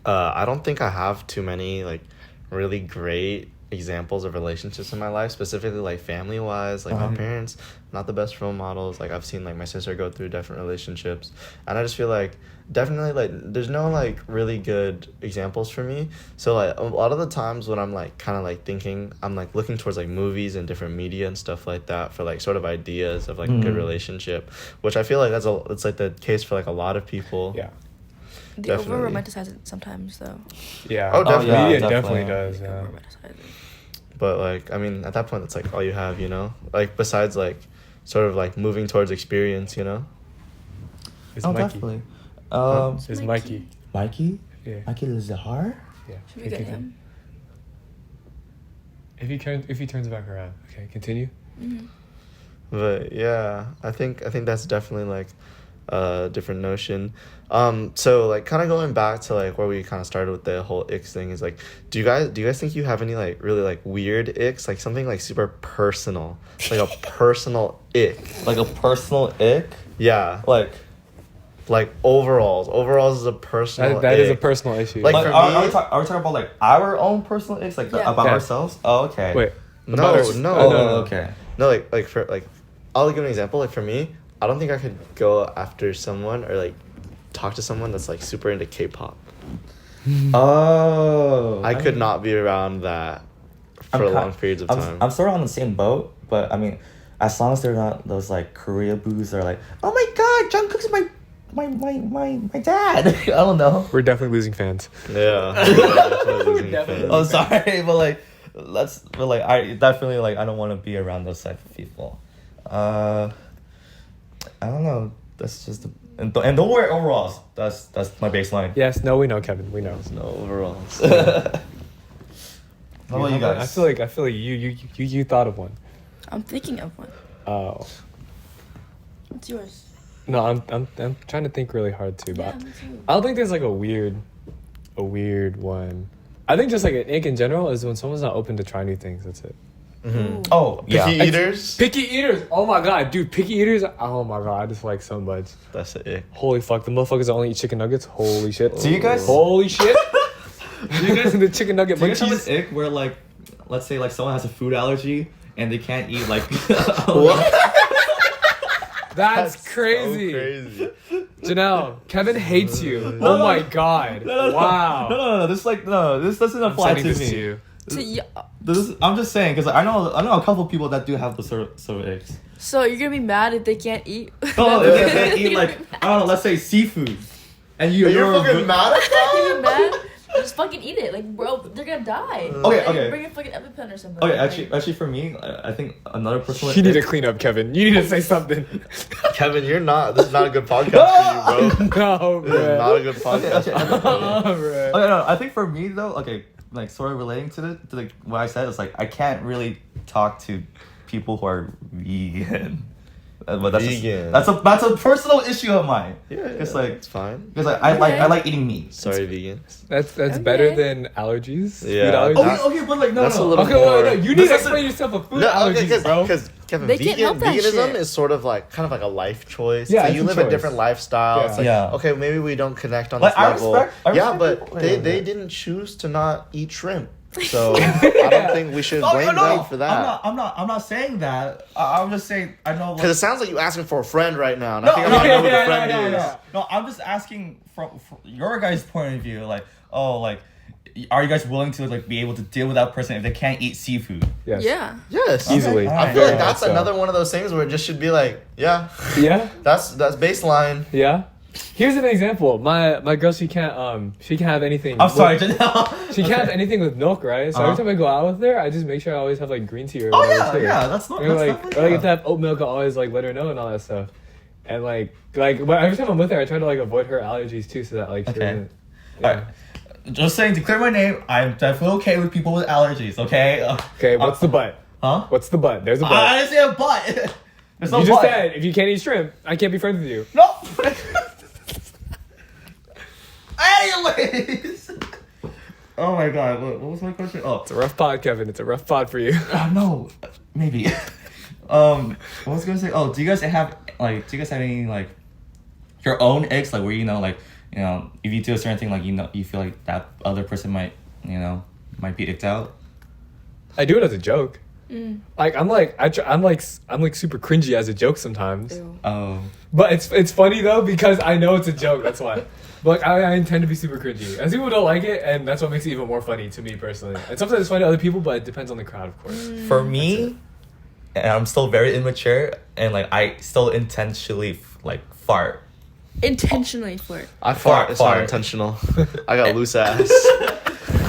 Speaker 3: I don't think I have too many like really great examples of relationships in my life, specifically like family wise. Like my parents, not the best role models. Like I've seen like my sister go through different relationships, and I just feel like definitely like there's no like really good examples for me. So like a lot of the times when I'm like kind of like thinking, I'm like looking towards like movies and different media and stuff like that for like sort of ideas of like a good relationship, which I feel like it's like the case for like a lot of people.
Speaker 2: Yeah.
Speaker 4: They over romanticize it sometimes, though.
Speaker 2: Yeah.
Speaker 3: Oh, definitely.
Speaker 2: Media
Speaker 1: definitely.
Speaker 2: definitely does. Yeah.
Speaker 4: Romanticize it.
Speaker 3: But like, I mean, at that point, it's like all you have, you know? Like, besides like, sort of like moving towards experience, you know?
Speaker 2: It's
Speaker 1: oh
Speaker 2: Mikey.
Speaker 1: definitely.
Speaker 2: It's Mikey.
Speaker 1: Mikey?
Speaker 2: Yeah.
Speaker 1: Mikey Lazar?
Speaker 2: Yeah.
Speaker 4: Should we get him?
Speaker 2: If he turns back around. Okay, continue.
Speaker 3: But yeah, I think that's definitely like a different notion. So like kind of going back to like where we kind of started with the whole icks thing is like, do you guys think you have any like really like weird icks, like something like super personal, like a personal ick?
Speaker 1: Like a personal ick?
Speaker 3: Yeah.
Speaker 1: Like
Speaker 3: Like overalls is a personal.
Speaker 2: That is a
Speaker 3: ick.
Speaker 2: personal issue.
Speaker 3: Like,
Speaker 1: Like,
Speaker 3: for
Speaker 1: are,
Speaker 3: me-
Speaker 1: are, we are we talking about like our own personal icks, like
Speaker 4: Yeah.
Speaker 1: about
Speaker 2: Yeah.
Speaker 1: ourselves? Oh, okay.
Speaker 2: wait,
Speaker 3: No,
Speaker 2: About-
Speaker 3: no,
Speaker 1: Oh,
Speaker 2: no.
Speaker 1: okay.
Speaker 3: No, like for like, I'll give an example. Like for me, I don't think I could go after someone or like talk to someone that's like super into K-pop.
Speaker 1: Oh.
Speaker 3: I could
Speaker 1: mean,
Speaker 3: not be around that for
Speaker 1: I'm
Speaker 3: long
Speaker 1: ki-
Speaker 3: periods of
Speaker 1: I'm,
Speaker 3: time.
Speaker 1: I'm sort of on the same boat, but I mean, as long as they're not those like Korea boos that are like, oh my god, Jungkook's my dad. I don't know.
Speaker 2: we're definitely losing fans.
Speaker 3: Yeah. Definitely losing
Speaker 2: Definitely.
Speaker 3: fans.
Speaker 1: Oh, sorry, but like I definitely like I don't want to be around those type of people. I don't know. That's just and don't wear overalls. That's my baseline.
Speaker 2: Yes, no, we know, Kevin. We know.
Speaker 3: No overalls.
Speaker 1: How about you guys?
Speaker 2: I feel like you thought of one.
Speaker 4: I'm thinking of one.
Speaker 2: Oh.
Speaker 4: What's yours?
Speaker 2: No, I'm trying to think really hard too,
Speaker 4: Yeah,
Speaker 2: but
Speaker 4: me too.
Speaker 2: I don't think there's like a weird one. I think just like an ick in general is when someone's not open to try new things. That's it.
Speaker 3: Mhm.
Speaker 1: Oh yeah.
Speaker 3: Picky eaters.
Speaker 2: Picky eaters. Oh my god, dude, picky eaters. Oh my god, I just like so much.
Speaker 3: That's the ick.
Speaker 2: Holy fuck, the motherfuckers that only eat chicken nuggets. Holy shit.
Speaker 1: Do you guys?
Speaker 2: Holy shit. Do you guys in the chicken nugget
Speaker 1: Do you guys have
Speaker 2: munchies?
Speaker 1: an ick where like, let's say like someone has a food allergy and they can't eat like.
Speaker 3: What?
Speaker 2: That's
Speaker 3: so
Speaker 2: crazy.
Speaker 3: crazy.
Speaker 2: Janelle, Kevin hates you. Oh my god. Wow.
Speaker 1: No. This doesn't
Speaker 2: I'm
Speaker 1: apply
Speaker 2: sending
Speaker 1: to
Speaker 2: this
Speaker 1: me.
Speaker 2: to you.
Speaker 4: So, yeah,
Speaker 1: I'm just saying because I know a couple people that do have the sort of icks.
Speaker 4: so you're gonna be mad if they can't eat?
Speaker 1: Oh, if they can't eat like I don't know, let's say seafood, and
Speaker 3: You're
Speaker 1: you're
Speaker 3: fucking mad at
Speaker 4: You're
Speaker 3: that?
Speaker 4: mad? Just fucking eat it. Like, bro, they're gonna die.
Speaker 1: Okay, okay.
Speaker 4: Bring a fucking EpiPen or something.
Speaker 1: Okay,
Speaker 4: Like,
Speaker 1: actually, for me, I think another personal.
Speaker 2: You need to
Speaker 1: ick-
Speaker 2: clean up, Kevin. You need to say something.
Speaker 3: Kevin, you're not. This is not a good podcast for you, bro.
Speaker 2: No,
Speaker 3: This is not
Speaker 2: bro.
Speaker 3: a good podcast.
Speaker 1: Okay,
Speaker 3: for you.
Speaker 2: Oh, bro.
Speaker 1: Okay, no, I think for me though, okay, like sort of relating to like what I said, it's like I can't really talk to people who are vegan. But that's
Speaker 3: Vegan.
Speaker 1: that's a personal issue of mine.
Speaker 3: Yeah,
Speaker 1: It's
Speaker 3: yeah,
Speaker 1: like
Speaker 3: it's fine.
Speaker 1: because like I like eating meat.
Speaker 3: Sorry, vegans.
Speaker 2: That's
Speaker 4: Okay.
Speaker 2: better than allergies.
Speaker 3: Yeah.
Speaker 2: Food allergies.
Speaker 1: Okay, but like no,
Speaker 3: That's
Speaker 1: no.
Speaker 3: a little
Speaker 2: Okay, wait,
Speaker 3: more-
Speaker 2: no, you need
Speaker 1: This
Speaker 2: to
Speaker 1: doesn't-
Speaker 2: explain yourself of food
Speaker 3: No,
Speaker 2: allergies,
Speaker 3: okay,
Speaker 2: bro.
Speaker 3: because Kevin,
Speaker 4: They can't help that
Speaker 3: veganism
Speaker 4: shit.
Speaker 3: is sort of like kind of like a life choice.
Speaker 2: Yeah,
Speaker 3: so
Speaker 2: it's
Speaker 3: you
Speaker 2: a
Speaker 3: live a
Speaker 2: choice.
Speaker 3: different lifestyle.
Speaker 2: Yeah.
Speaker 3: It's like,
Speaker 1: Yeah.
Speaker 3: okay, maybe we don't connect on
Speaker 1: Like,
Speaker 3: this
Speaker 1: I
Speaker 3: level.
Speaker 1: respect
Speaker 3: yeah, but
Speaker 1: people.
Speaker 3: they
Speaker 1: Wait.
Speaker 3: they didn't choose to not eat shrimp. So I don't think we should blame them for that.
Speaker 1: I'm not saying that. I'm just saying I know.
Speaker 3: Because it sounds like you asking for a friend right now, and
Speaker 1: No,
Speaker 3: I think I might know who the
Speaker 2: yeah,
Speaker 3: friend
Speaker 2: yeah,
Speaker 3: is.
Speaker 2: yeah.
Speaker 1: No, I'm just asking from your guys' point of view. Like, oh, like, are you guys willing to like be able to deal with that person if they can't eat seafood?
Speaker 2: Yes.
Speaker 4: yeah.
Speaker 3: Yes,
Speaker 2: Easily.
Speaker 1: Okay.
Speaker 3: I feel like
Speaker 2: Yeah,
Speaker 3: that's
Speaker 2: so.
Speaker 3: another one of those things where it just should be like, yeah,
Speaker 2: Yeah.
Speaker 3: that's baseline.
Speaker 2: Yeah. Here's an example. My girl, she can't have anything.
Speaker 1: I'm sorry,
Speaker 2: with-
Speaker 1: Janelle.
Speaker 2: She can't have anything with milk, right? So every
Speaker 1: Uh-huh.
Speaker 2: time I go out with her, I just make sure I always have like green tea or
Speaker 1: Oh
Speaker 2: whatever. too.
Speaker 1: that's not.
Speaker 2: Or
Speaker 1: That's
Speaker 2: like,
Speaker 1: definitely-
Speaker 2: or like if they have oat milk, I always like let her know and all that stuff. And like every time I'm with her, I try to like avoid her allergies too, so that like she
Speaker 1: Okay.
Speaker 2: doesn't. Yeah.
Speaker 1: Alright. Just saying to clear my name, I'm definitely okay with people with allergies. Okay.
Speaker 2: Okay, what's the but?
Speaker 1: Huh?
Speaker 2: What's the but? There's a but.
Speaker 1: I didn't say a but. There's no
Speaker 2: You just
Speaker 1: but.
Speaker 2: said if you can't eat shrimp, I can't be friends with you.
Speaker 1: No. Anyways. Oh my god, what was my question? Oh,
Speaker 2: It's a rough pod, Kevin. It's a rough pod for you.
Speaker 1: no, maybe. What was I gonna say? Oh, do you guys have any like your own icks, like where like if you do a certain thing, like you feel like that other person might be icked out?
Speaker 2: I do it as a joke.
Speaker 4: Mm.
Speaker 2: Like I'm like super cringy as a joke sometimes.
Speaker 4: Ew.
Speaker 1: Oh,
Speaker 2: But it's funny though because I know it's a joke. That's why. But like, I intend to be super cringy. And people don't like it, and that's what makes it even more funny to me personally. And sometimes it's funny to other people, but it depends on the crowd, of course.
Speaker 1: for me, and I'm still very immature, and like I still intentionally like fart.
Speaker 4: Intentionally flirt.
Speaker 3: I fart. It's
Speaker 1: Fart.
Speaker 3: not intentional. I got loose ass.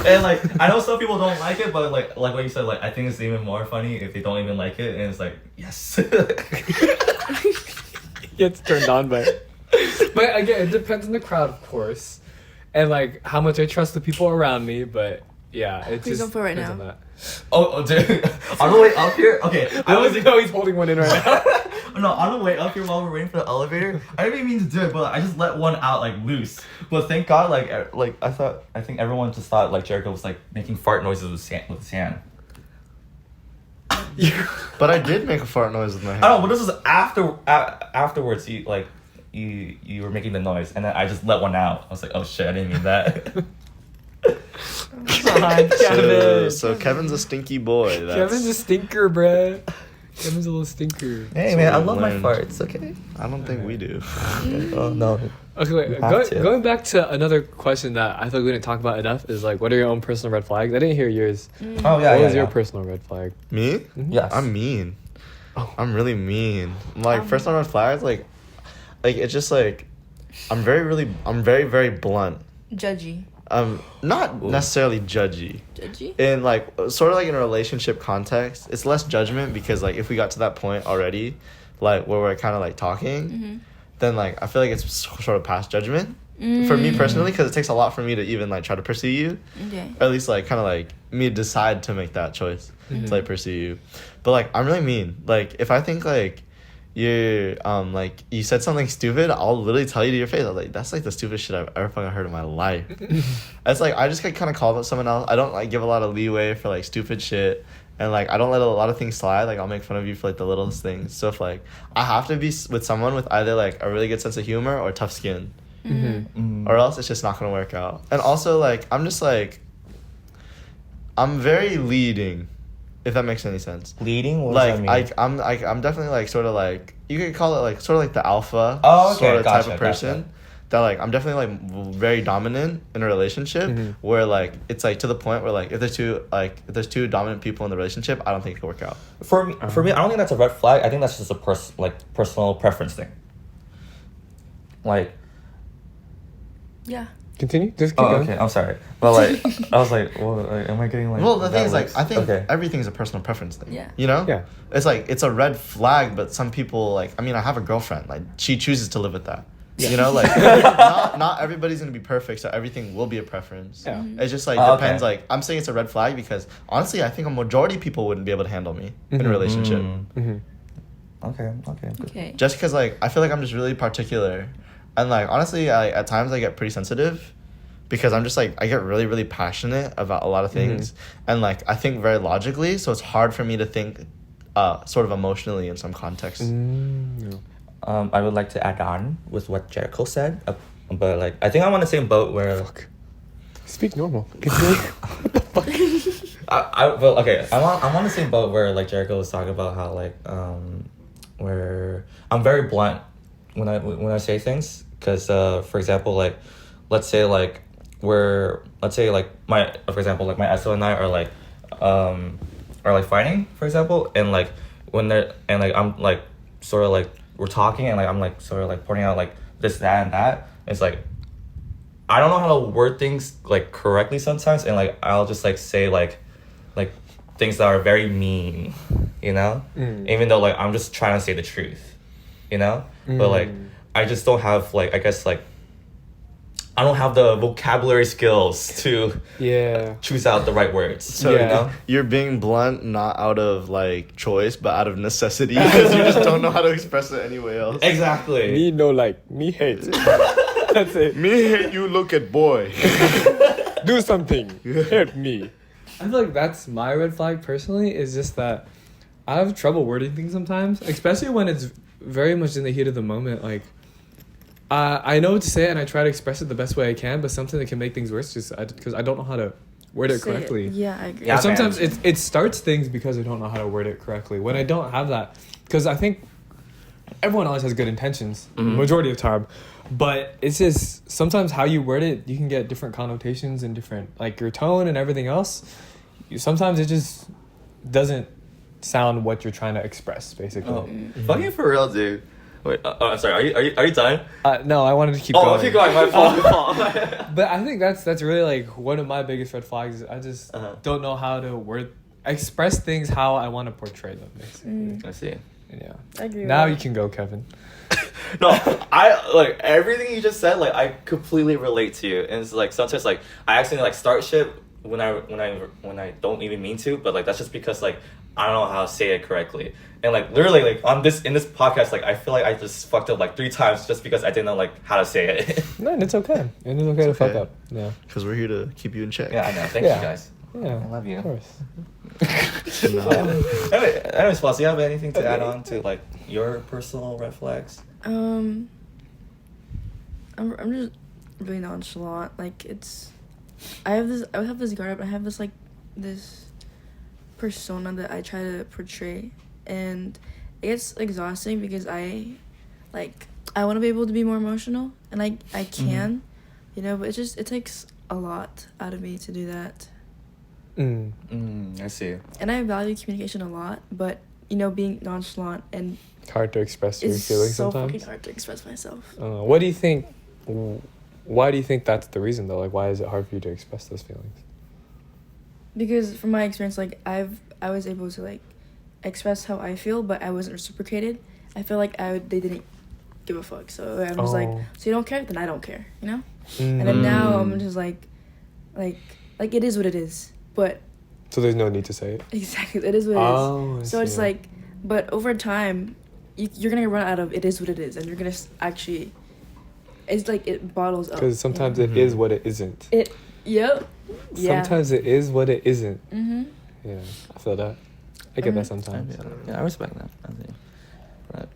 Speaker 1: And like I know some people don't like it, but like what you said, like I think it's even more funny if they don't even like it, and it's like yes.
Speaker 2: Gets turned on by it. But again, it depends on the crowd, of course, and like how much I trust the people around me. But yeah, it
Speaker 4: Please
Speaker 2: just
Speaker 4: don't fart right
Speaker 2: depends
Speaker 4: now.
Speaker 2: on that.
Speaker 1: Oh, dude, on the way up here, okay.
Speaker 2: I was know he's holding one in right now.
Speaker 1: No, on the way up here while we're waiting for the elevator, I didn't even mean to do it, but I just let one out like loose. But thank God, like I think everyone just thought like Jericho was like making fart noises with sand.
Speaker 3: But I did make a fart noise with my hand.
Speaker 1: I don't know, but this is afterwards. He like you were making the noise, and then I just let one out. I was like, oh shit, I didn't mean that.
Speaker 3: So Kevin's a stinky boy.
Speaker 2: Kevin's a stinker, bruh. Kevin's a little stinker.
Speaker 1: Hey
Speaker 3: So
Speaker 1: man, I
Speaker 3: we
Speaker 1: love my
Speaker 3: learned.
Speaker 1: farts. Okay.
Speaker 3: I don't think we do.
Speaker 1: Oh no.
Speaker 2: Okay, wait.
Speaker 1: You have to.
Speaker 2: Going back to another question that I feel like we didn't talk about enough is like, what are your own personal red flags? I didn't hear yours.
Speaker 1: Oh yeah.
Speaker 2: What
Speaker 1: yeah,
Speaker 2: was your
Speaker 1: yeah.
Speaker 2: personal red flag?
Speaker 3: Me?
Speaker 1: Yes.
Speaker 3: I'm mean.
Speaker 2: Oh.
Speaker 3: I'm really mean. Like personal red flags, like it's just like I'm very very blunt.
Speaker 4: Judgy.
Speaker 3: Not necessarily judgy.
Speaker 4: Judgy?
Speaker 3: In like sort of like in a relationship context, it's less judgment because like if we got to that point already, like where we're kind of like talking, then like I feel like it's sort of past judgment for me personally because it takes a lot for me to even like try to pursue you,
Speaker 4: Okay.
Speaker 3: or at least like kind of like me decide to make that choice to like pursue you. But like I'm really mean. Like if I think like you like you said something stupid, I'll literally tell you to your face. I'm like, that's like the stupidest shit I've ever fucking heard in my life. It's like I just get kind of called out someone else. I don't like give a lot of leeway for like stupid shit, and like I don't let a lot of things slide. Like I'll make fun of you for like the littlest things. So if like I have to be with someone with either like a really good sense of humor or tough skin, or else it's just not gonna work out. And also like I'm just like I'm very leading. If that makes any sense.
Speaker 1: Leading? What
Speaker 3: Like
Speaker 1: does that mean?
Speaker 3: I'm definitely like sort of like you could call it like sort of like the alpha sort of type of person. That like I'm definitely like very dominant in a relationship where like it's like to the point where like if there's two dominant people in the relationship, I don't think it could work out.
Speaker 1: For me, I don't think that's a red flag. I think that's just a personal preference thing. Like.
Speaker 2: Yeah. Continue. Just keep
Speaker 1: Oh,
Speaker 2: going.
Speaker 1: okay. I'm sorry, but like I was like, well, like, am I getting like?
Speaker 3: Well, the thing
Speaker 1: bad
Speaker 3: is like
Speaker 1: looks?
Speaker 3: I think
Speaker 1: Okay.
Speaker 3: everything's a personal preference thing.
Speaker 4: Yeah.
Speaker 3: You know?
Speaker 2: Yeah.
Speaker 3: It's like it's a red flag, but some people like I mean I have a girlfriend, like she chooses to live with that.
Speaker 2: Yeah.
Speaker 3: You know, like not everybody's gonna be perfect, so everything will be a preference.
Speaker 2: Yeah.
Speaker 3: It's just like
Speaker 1: Oh,
Speaker 3: depends.
Speaker 1: okay.
Speaker 3: Like I'm saying it's a red flag because honestly, I think a majority of people wouldn't be able to handle me in a relationship.
Speaker 1: Okay. Good.
Speaker 4: Okay.
Speaker 3: Just because like I feel like I'm just really particular, and like honestly, at times I get pretty sensitive, because I'm just like I get really really passionate about a lot of things, and like I think very logically, so it's hard for me to think, sort of emotionally in some context.
Speaker 1: I would like to add on with what Jericho said, but like I think I'm on the same boat where.
Speaker 2: Fuck. Speak normal. Continue. What the fuck?
Speaker 1: Well, okay. I'm on the same boat where like Jericho was talking about how like where I'm very blunt when I say things, because for example like let's say like my for example like my Esso and I are like fighting, for example, and like when they're and like I'm like sort of like we're talking and like I'm like sort of like pointing out like this, that, and that. It's like I don't know how to word things like correctly sometimes, and like I'll just like say like things that are very mean, you know, even though like I'm just trying to say the truth, you know, but like I just don't have like I guess like I don't have the vocabulary skills to choose out the right words.
Speaker 3: So
Speaker 1: you know?
Speaker 3: you're being blunt not out of like choice, but out of necessity because you just don't know how to express it anyway else.
Speaker 1: Exactly.
Speaker 2: Me no like. Me hate. That's it.
Speaker 3: Me hate you. Look at boy.
Speaker 2: Do something. Help me. I feel like that's my red flag personally, is just that I have trouble wording things sometimes, especially when it's very much in the heat of the moment. Like, I know what to say and I try to express it the best way I can, but something that can make things worse just because I don't know how to word it
Speaker 4: Say
Speaker 2: correctly.
Speaker 4: Yeah, I agree.
Speaker 1: Yeah,
Speaker 2: Or sometimes
Speaker 1: man.
Speaker 2: it starts things because I don't know how to word it correctly. When I don't have that, because I think everyone always has good intentions, majority of the time, but it's just sometimes how you word it, you can get different connotations and different, like your tone and everything else. Sometimes it just doesn't sound what you're trying to express, basically.
Speaker 1: Oh, fucking for real, dude. Wait, I'm sorry. Are you done?
Speaker 2: No, I wanted to keep
Speaker 1: Oh,
Speaker 2: going.
Speaker 1: keep going. My fault. My fault.
Speaker 2: But I think that's really like one of my biggest red flags. I just don't know how to express things how I want to portray them, basically.
Speaker 1: I see.
Speaker 2: Yeah.
Speaker 4: I agree.
Speaker 2: Now
Speaker 4: with
Speaker 2: you can go, Kevin.
Speaker 1: No, I like everything you just said. Like I completely relate to you, and it's like sometimes like I accidentally like start shit when I don't even mean to, but like that's just because like I don't know how to say it correctly, and like literally like in this podcast like I feel like I just fucked up like 3 times just because I didn't know like how to say it.
Speaker 2: No, it's okay. It's okay to fuck
Speaker 3: okay.
Speaker 2: up. Yeah.
Speaker 3: Because we're here to keep you in check.
Speaker 1: Yeah, I know. Thank
Speaker 2: Yeah.
Speaker 1: you guys.
Speaker 2: Yeah.
Speaker 1: I love you.
Speaker 2: Of course.
Speaker 1: Anyways, Floss, do you have anything to add on to like your personal red flags?
Speaker 4: that. I'm just really nonchalant. Like I would have this guard up. I have this like this persona that I try to portray, and it gets exhausting because I want to be able to be more emotional, and I can, but it takes a lot out of me to do that.
Speaker 1: I see.
Speaker 4: And I value communication a lot, but being nonchalant and
Speaker 2: It's hard to express your
Speaker 4: it's
Speaker 2: feelings
Speaker 4: so
Speaker 2: sometimes.
Speaker 4: fucking hard to express myself.
Speaker 2: What do you think? Why do you think that's the reason though? Like, why is it hard for you to express those feelings?
Speaker 4: Because from my experience, like I was able to like express how I feel, but I wasn't reciprocated. I feel like they didn't give a fuck. So I'm just like, so you don't care, then I don't care, And then now I'm just like it is what it is. But
Speaker 2: so there's no need to say it.
Speaker 4: Exactly, it is what it is. So it's like, but over time, you're gonna run out of it is what it is, and you're gonna actually. It's like it bottles up.
Speaker 2: Because sometimes it is what it isn't.
Speaker 4: Yep. Yeah.
Speaker 2: Sometimes it is what it isn't.
Speaker 4: Mm-hmm.
Speaker 2: Yeah, I feel that. I get that sometimes.
Speaker 1: Yeah, I respect that. I think. But,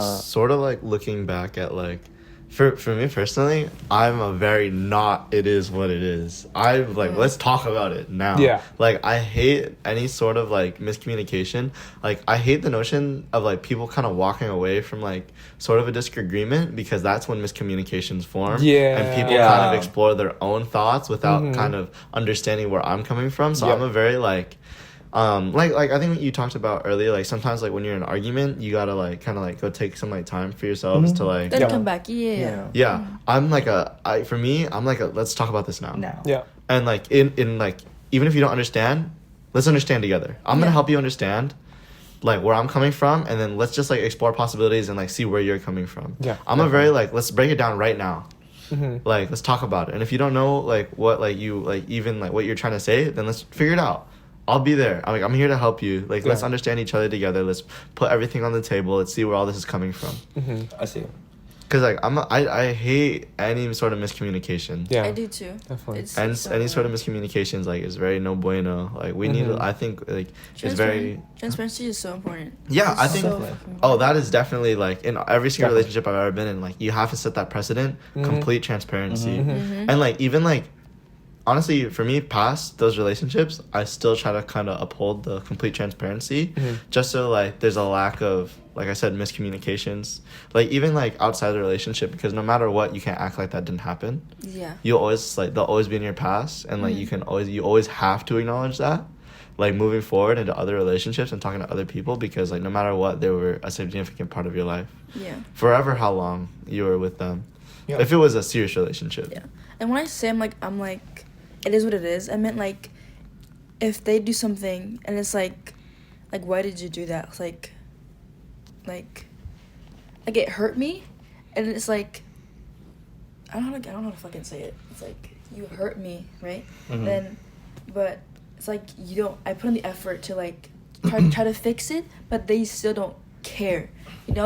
Speaker 3: sort of like looking back at like, for me personally, I'm a very not it is what it is. I'm like, let's talk about it now.
Speaker 2: Yeah.
Speaker 3: Like, I hate any sort of like miscommunication. Like, I hate the notion of like people kind of walking away from like sort of a disagreement, because that's when miscommunications form.
Speaker 2: Yeah.
Speaker 3: And people kind of explore their own thoughts without kind of understanding where I'm coming from. So I'm a very like I think what you talked about earlier, like sometimes like when you're in an argument, you gotta like kind of like go take some like time for yourselves to like
Speaker 4: Then come back. Yeah.
Speaker 3: I'm like for me, I'm like let's talk about this now.
Speaker 2: Yeah.
Speaker 3: And like in like, even if you don't understand, let's understand together. I'm gonna help you understand like where I'm coming from, and then let's just like explore possibilities and like see where you're coming from.
Speaker 2: Yeah,
Speaker 3: I'm a very like, let's break it down right now. Like, let's talk about it. And if you don't know like what like you like even like what you're trying to say, then let's figure it out. I'll be there. I'm here to help you. Like, let's understand each other together. Let's put everything on the table. Let's see where all this is coming from.
Speaker 1: I see.
Speaker 3: Because like I hate any sort of miscommunication.
Speaker 2: Yeah.
Speaker 4: I do too.
Speaker 2: Definitely.
Speaker 3: And any sort of miscommunications like is very no bueno. Like we need to, I think like it's very
Speaker 4: transparency is so important.
Speaker 3: Yeah, I think
Speaker 4: So
Speaker 3: that is definitely like in every single relationship I've ever been in, like you have to set that precedent, complete transparency. And like even like honestly, for me, past those relationships, I still try to kind of uphold the complete transparency, just so like there's a lack of, like I said, miscommunications. Like even like outside the relationship, because no matter what, you can't act like that didn't happen.
Speaker 4: Yeah.
Speaker 3: You'll always like they'll always be in your past, and like you always have to acknowledge that, like moving forward into other relationships and talking to other people, because like no matter what, they were a significant part of your life.
Speaker 4: Yeah.
Speaker 3: Forever, how long you were with them, if it was a serious relationship.
Speaker 4: Yeah. And when I say I'm like it is what it is, I meant like if they do something and it's like why did you do that? It's like it hurt me, and it's like I don't know how to fucking say it. It's like you hurt me, right? Then but it's like I put in the effort to like try to fix it, but they still don't care.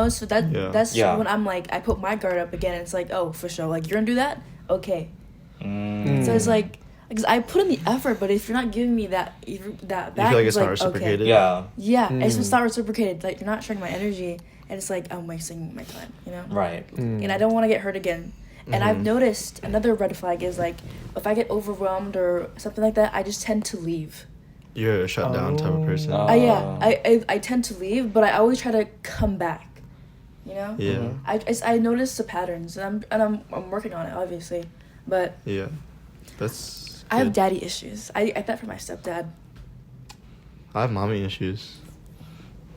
Speaker 4: So that's when I'm like I put my guard up again. It's like, oh, for sure, like you're gonna do that? Okay. So it's like, because I put in the effort, but if you're not giving me that back,
Speaker 3: you feel like it's not reciprocated.
Speaker 4: Okay. Yeah, it's not reciprocated. Like you're not sharing my energy, and it's like I'm wasting my time.
Speaker 1: Right.
Speaker 4: And I don't want to get hurt again. And I've noticed another red flag is like if I get overwhelmed or something like that, I just tend to leave.
Speaker 3: You're a shutdown type of person.
Speaker 4: I tend to leave, but I always try to come back.
Speaker 3: Yeah.
Speaker 4: I notice the patterns, and I'm working on it, obviously, but
Speaker 3: yeah, that's.
Speaker 4: I have daddy issues. I get that from my stepdad.
Speaker 3: I have mommy issues.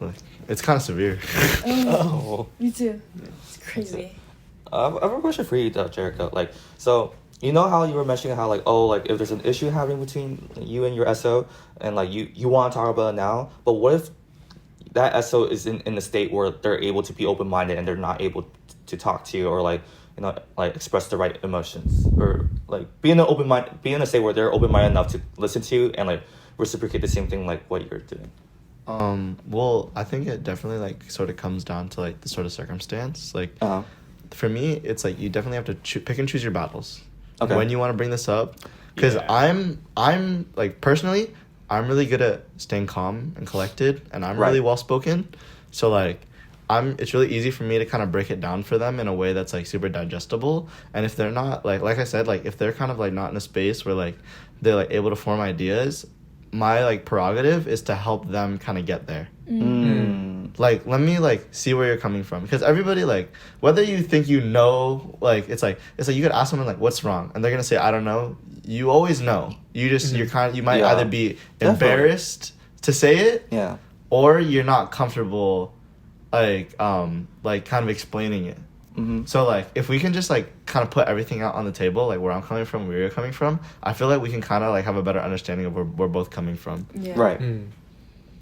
Speaker 3: Like, it's kind of severe.
Speaker 4: Me too. It's crazy.
Speaker 1: I have a question for you, though, Jericho. Like, so you know how you were mentioning how like if there's an issue happening between you and your SO, and like you want to talk about it now, but what if that SO is in a state where they're able to be open minded and they're not able to talk to you or like express the right emotions, or like be in a state where they're open minded enough to listen to you and like reciprocate the same thing like what you're doing.
Speaker 3: Well, I think it definitely like sort of comes down to like the sort of circumstance. Like, for me, it's like you definitely have to pick and choose your battles. Okay. When you want to bring this up, because I'm like personally, I'm really good at staying calm and collected, and I'm really well spoken. So like, it's really easy for me to kind of break it down for them in a way that's like super digestible. And if they're not like I said, like if they're kind of like not in a space where like they're like able to form ideas, my like prerogative is to help them kind of get there. Like, let me like see where you're coming from, because everybody, like, whether you think you know, like it's like you could ask someone like what's wrong and they're gonna say I don't know. You always know. You just you might either be embarrassed to say it, or you're not comfortable like kind of explaining it. So like if we can just like kind of put everything out on the table, like where I'm coming from, where you're coming from, I feel like we can kind of like have a better understanding of where we're both coming from.
Speaker 1: Right.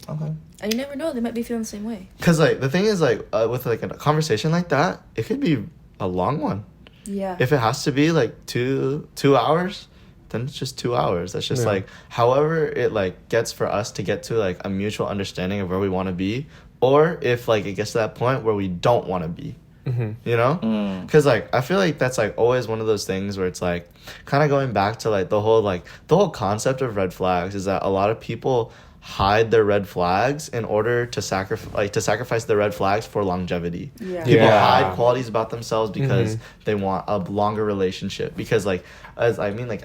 Speaker 1: Okay.
Speaker 4: And you never know, they might be feeling the same way.
Speaker 3: Because like the thing is, like with like a conversation like that, it could be a long one.
Speaker 4: Yeah.
Speaker 3: If it has to be like 2 hours, then it's just 2 hours. That's just like however it like gets for us to get to like a mutual understanding of where we want to be, or if like it gets to that point where we don't want to be. You know, because like I feel like that's like always one of those things where it's like kind of going back to like the whole concept of red flags is that a lot of people hide their red flags in order to sacrifice the red flags for longevity. People hide qualities about themselves because they want a longer relationship, because like I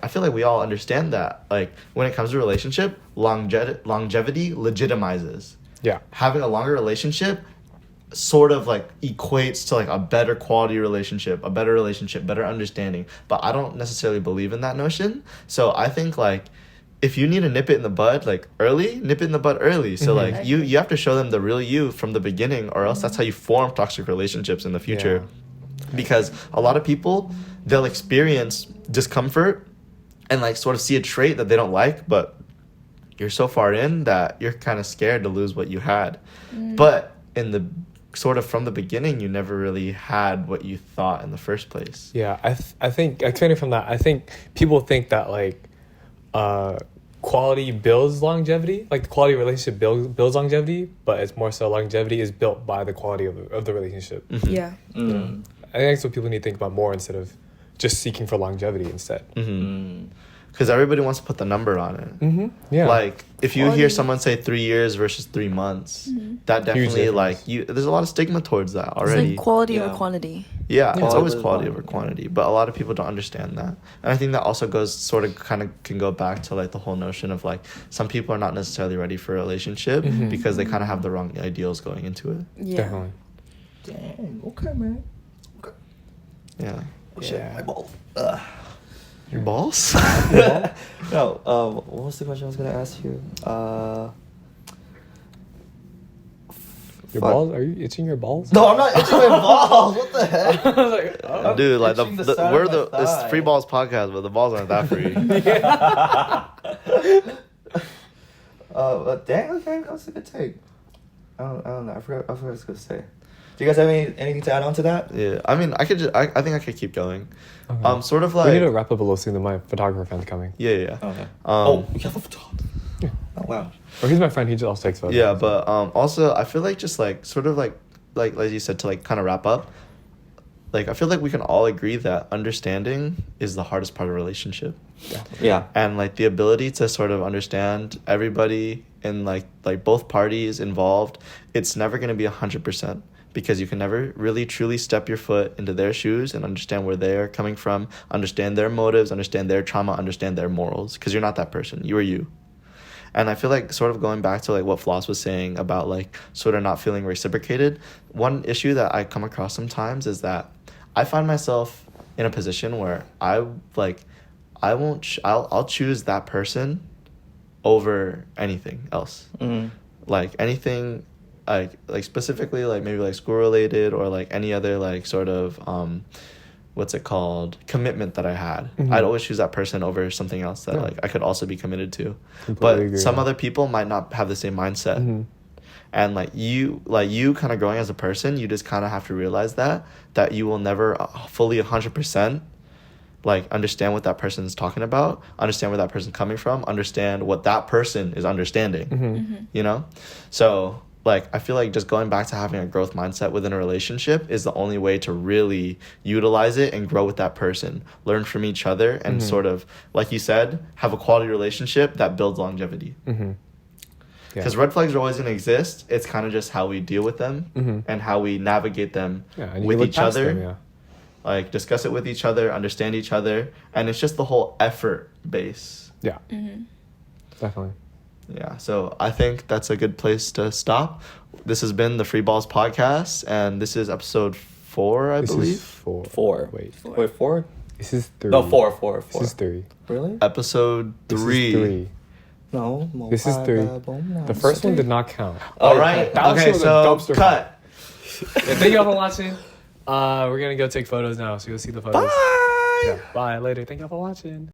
Speaker 3: feel like we all understand that like when it comes to relationship, longevity legitimizes. Having a longer relationship sort of like equates to like a better quality relationship, better understanding, but I don't necessarily believe in that notion. So I think like if you need to nip it in the bud like early, nip it in the bud early. So like you have to show them the real you from the beginning, or else that's how you form toxic relationships in the future. Because a lot of people, they'll experience discomfort and like sort of see a trait that they don't like, but you're so far in that you're kind of scared to lose what you had. But in the sort of from the beginning, you never really had what you thought in the first place.
Speaker 2: I think extending from that, I think people think that like quality builds longevity, like the quality relationship builds longevity, but it's more so longevity is built by the quality of the relationship.
Speaker 4: Yeah.
Speaker 2: You know? I think that's what people need to think about more instead of just seeking for longevity instead.
Speaker 3: Because everybody wants to put the number on it. Like if you hear someone say 3 years versus 3 months, that definitely like there's a lot of stigma towards that already.
Speaker 5: It's like quality over quantity.
Speaker 3: It's always quality over quantity, but a lot of people don't understand that. And I think that also goes sort of kind of can go back to like the whole notion of like some people are not necessarily ready for a relationship because they kind of have the wrong ideals going into it.
Speaker 2: Definitely.
Speaker 1: Dang. Okay, man. Okay.
Speaker 3: Yeah.
Speaker 1: Oh, shit, my balls.
Speaker 3: Your balls?
Speaker 1: No. What was the question I was gonna ask you?
Speaker 2: Your balls? Are you itching your balls?
Speaker 1: No, I'm not itching my balls. What the heck?
Speaker 2: I was like, oh.
Speaker 3: Dude, like
Speaker 1: itching the
Speaker 3: the
Speaker 1: side
Speaker 3: we're
Speaker 1: of my
Speaker 3: the it's
Speaker 1: thigh.
Speaker 3: Freeballs podcast, but the balls aren't that free.
Speaker 1: But dang, okay, that was a good take. I don't know. I forgot what I was gonna say. Do you guys have anything to add on to that?
Speaker 3: Yeah, I mean, I think I could keep going.
Speaker 2: Okay.
Speaker 3: Sort of
Speaker 2: We need
Speaker 3: like
Speaker 2: to wrap up a little soon. My photographer friend's coming.
Speaker 3: yeah.
Speaker 1: Okay. You have a photographer.
Speaker 2: Yeah.
Speaker 1: Oh wow.
Speaker 2: Or he's my friend. He just also takes photos.
Speaker 3: Yeah, but also I feel like just like sort of like you said, to like kind of wrap up, like I feel like we can all agree that understanding is the hardest part of a relationship.
Speaker 1: Yeah.
Speaker 3: And like the ability to sort of understand everybody and like both parties involved, it's never going to be 100%, because you can never really truly step your foot into their shoes and understand where they're coming from, understand their motives, understand their trauma, understand their morals, because you're not that person. You are you. And I feel like sort of going back to like what Floss was saying about like sort of not feeling reciprocated, one issue that I come across sometimes is that I find myself in a position where I'll choose that person over anything else. Like anything like specifically like maybe like school related or like any other like sort of what's it called, commitment that I had. I'd always choose that person over something else that like I could also be committed to.
Speaker 2: Completely
Speaker 3: But
Speaker 2: agree.
Speaker 3: some other people might not have the same mindset. And like you kind of growing as a person, you just kind of have to realize that you will never fully 100% like understand what that person's talking about, understand where that person's coming from, understand what that person is understanding. You know? So like I feel like just going back to having a growth mindset within a relationship is the only way to really utilize it and grow with that person, learn from each other, and sort of, like you said, have a quality relationship that builds longevity. Because red flags are always going to exist. It's kind of just how we deal with them and how we navigate them
Speaker 5: and you
Speaker 3: with
Speaker 5: look
Speaker 3: each
Speaker 5: past
Speaker 3: other.
Speaker 5: them, yeah.
Speaker 3: Like, discuss it with each other, understand each other. And it's just the whole effort base.
Speaker 5: Yeah.
Speaker 4: Mm-hmm.
Speaker 5: Definitely.
Speaker 3: Yeah, so I think that's a good place to stop. This has been the Freeballs podcast, and this is episode 4, I
Speaker 5: This
Speaker 3: believe.
Speaker 5: is 4.
Speaker 1: 4.
Speaker 5: Wait.
Speaker 1: Wait, 4?
Speaker 5: This is 3.
Speaker 1: No, 4.
Speaker 5: This is 3.
Speaker 1: Really?
Speaker 3: Episode 3.
Speaker 5: This is 3.
Speaker 1: No.
Speaker 5: This is 3. The first one did not count.
Speaker 3: All right.
Speaker 5: That was
Speaker 3: Okay,
Speaker 5: for the
Speaker 3: so
Speaker 5: dumpster
Speaker 3: cut.
Speaker 2: Yeah, thank you all for watching. We're gonna go take photos now, so you'll see the photos.
Speaker 3: Bye.
Speaker 2: Yeah, bye later. Thank you all for watching.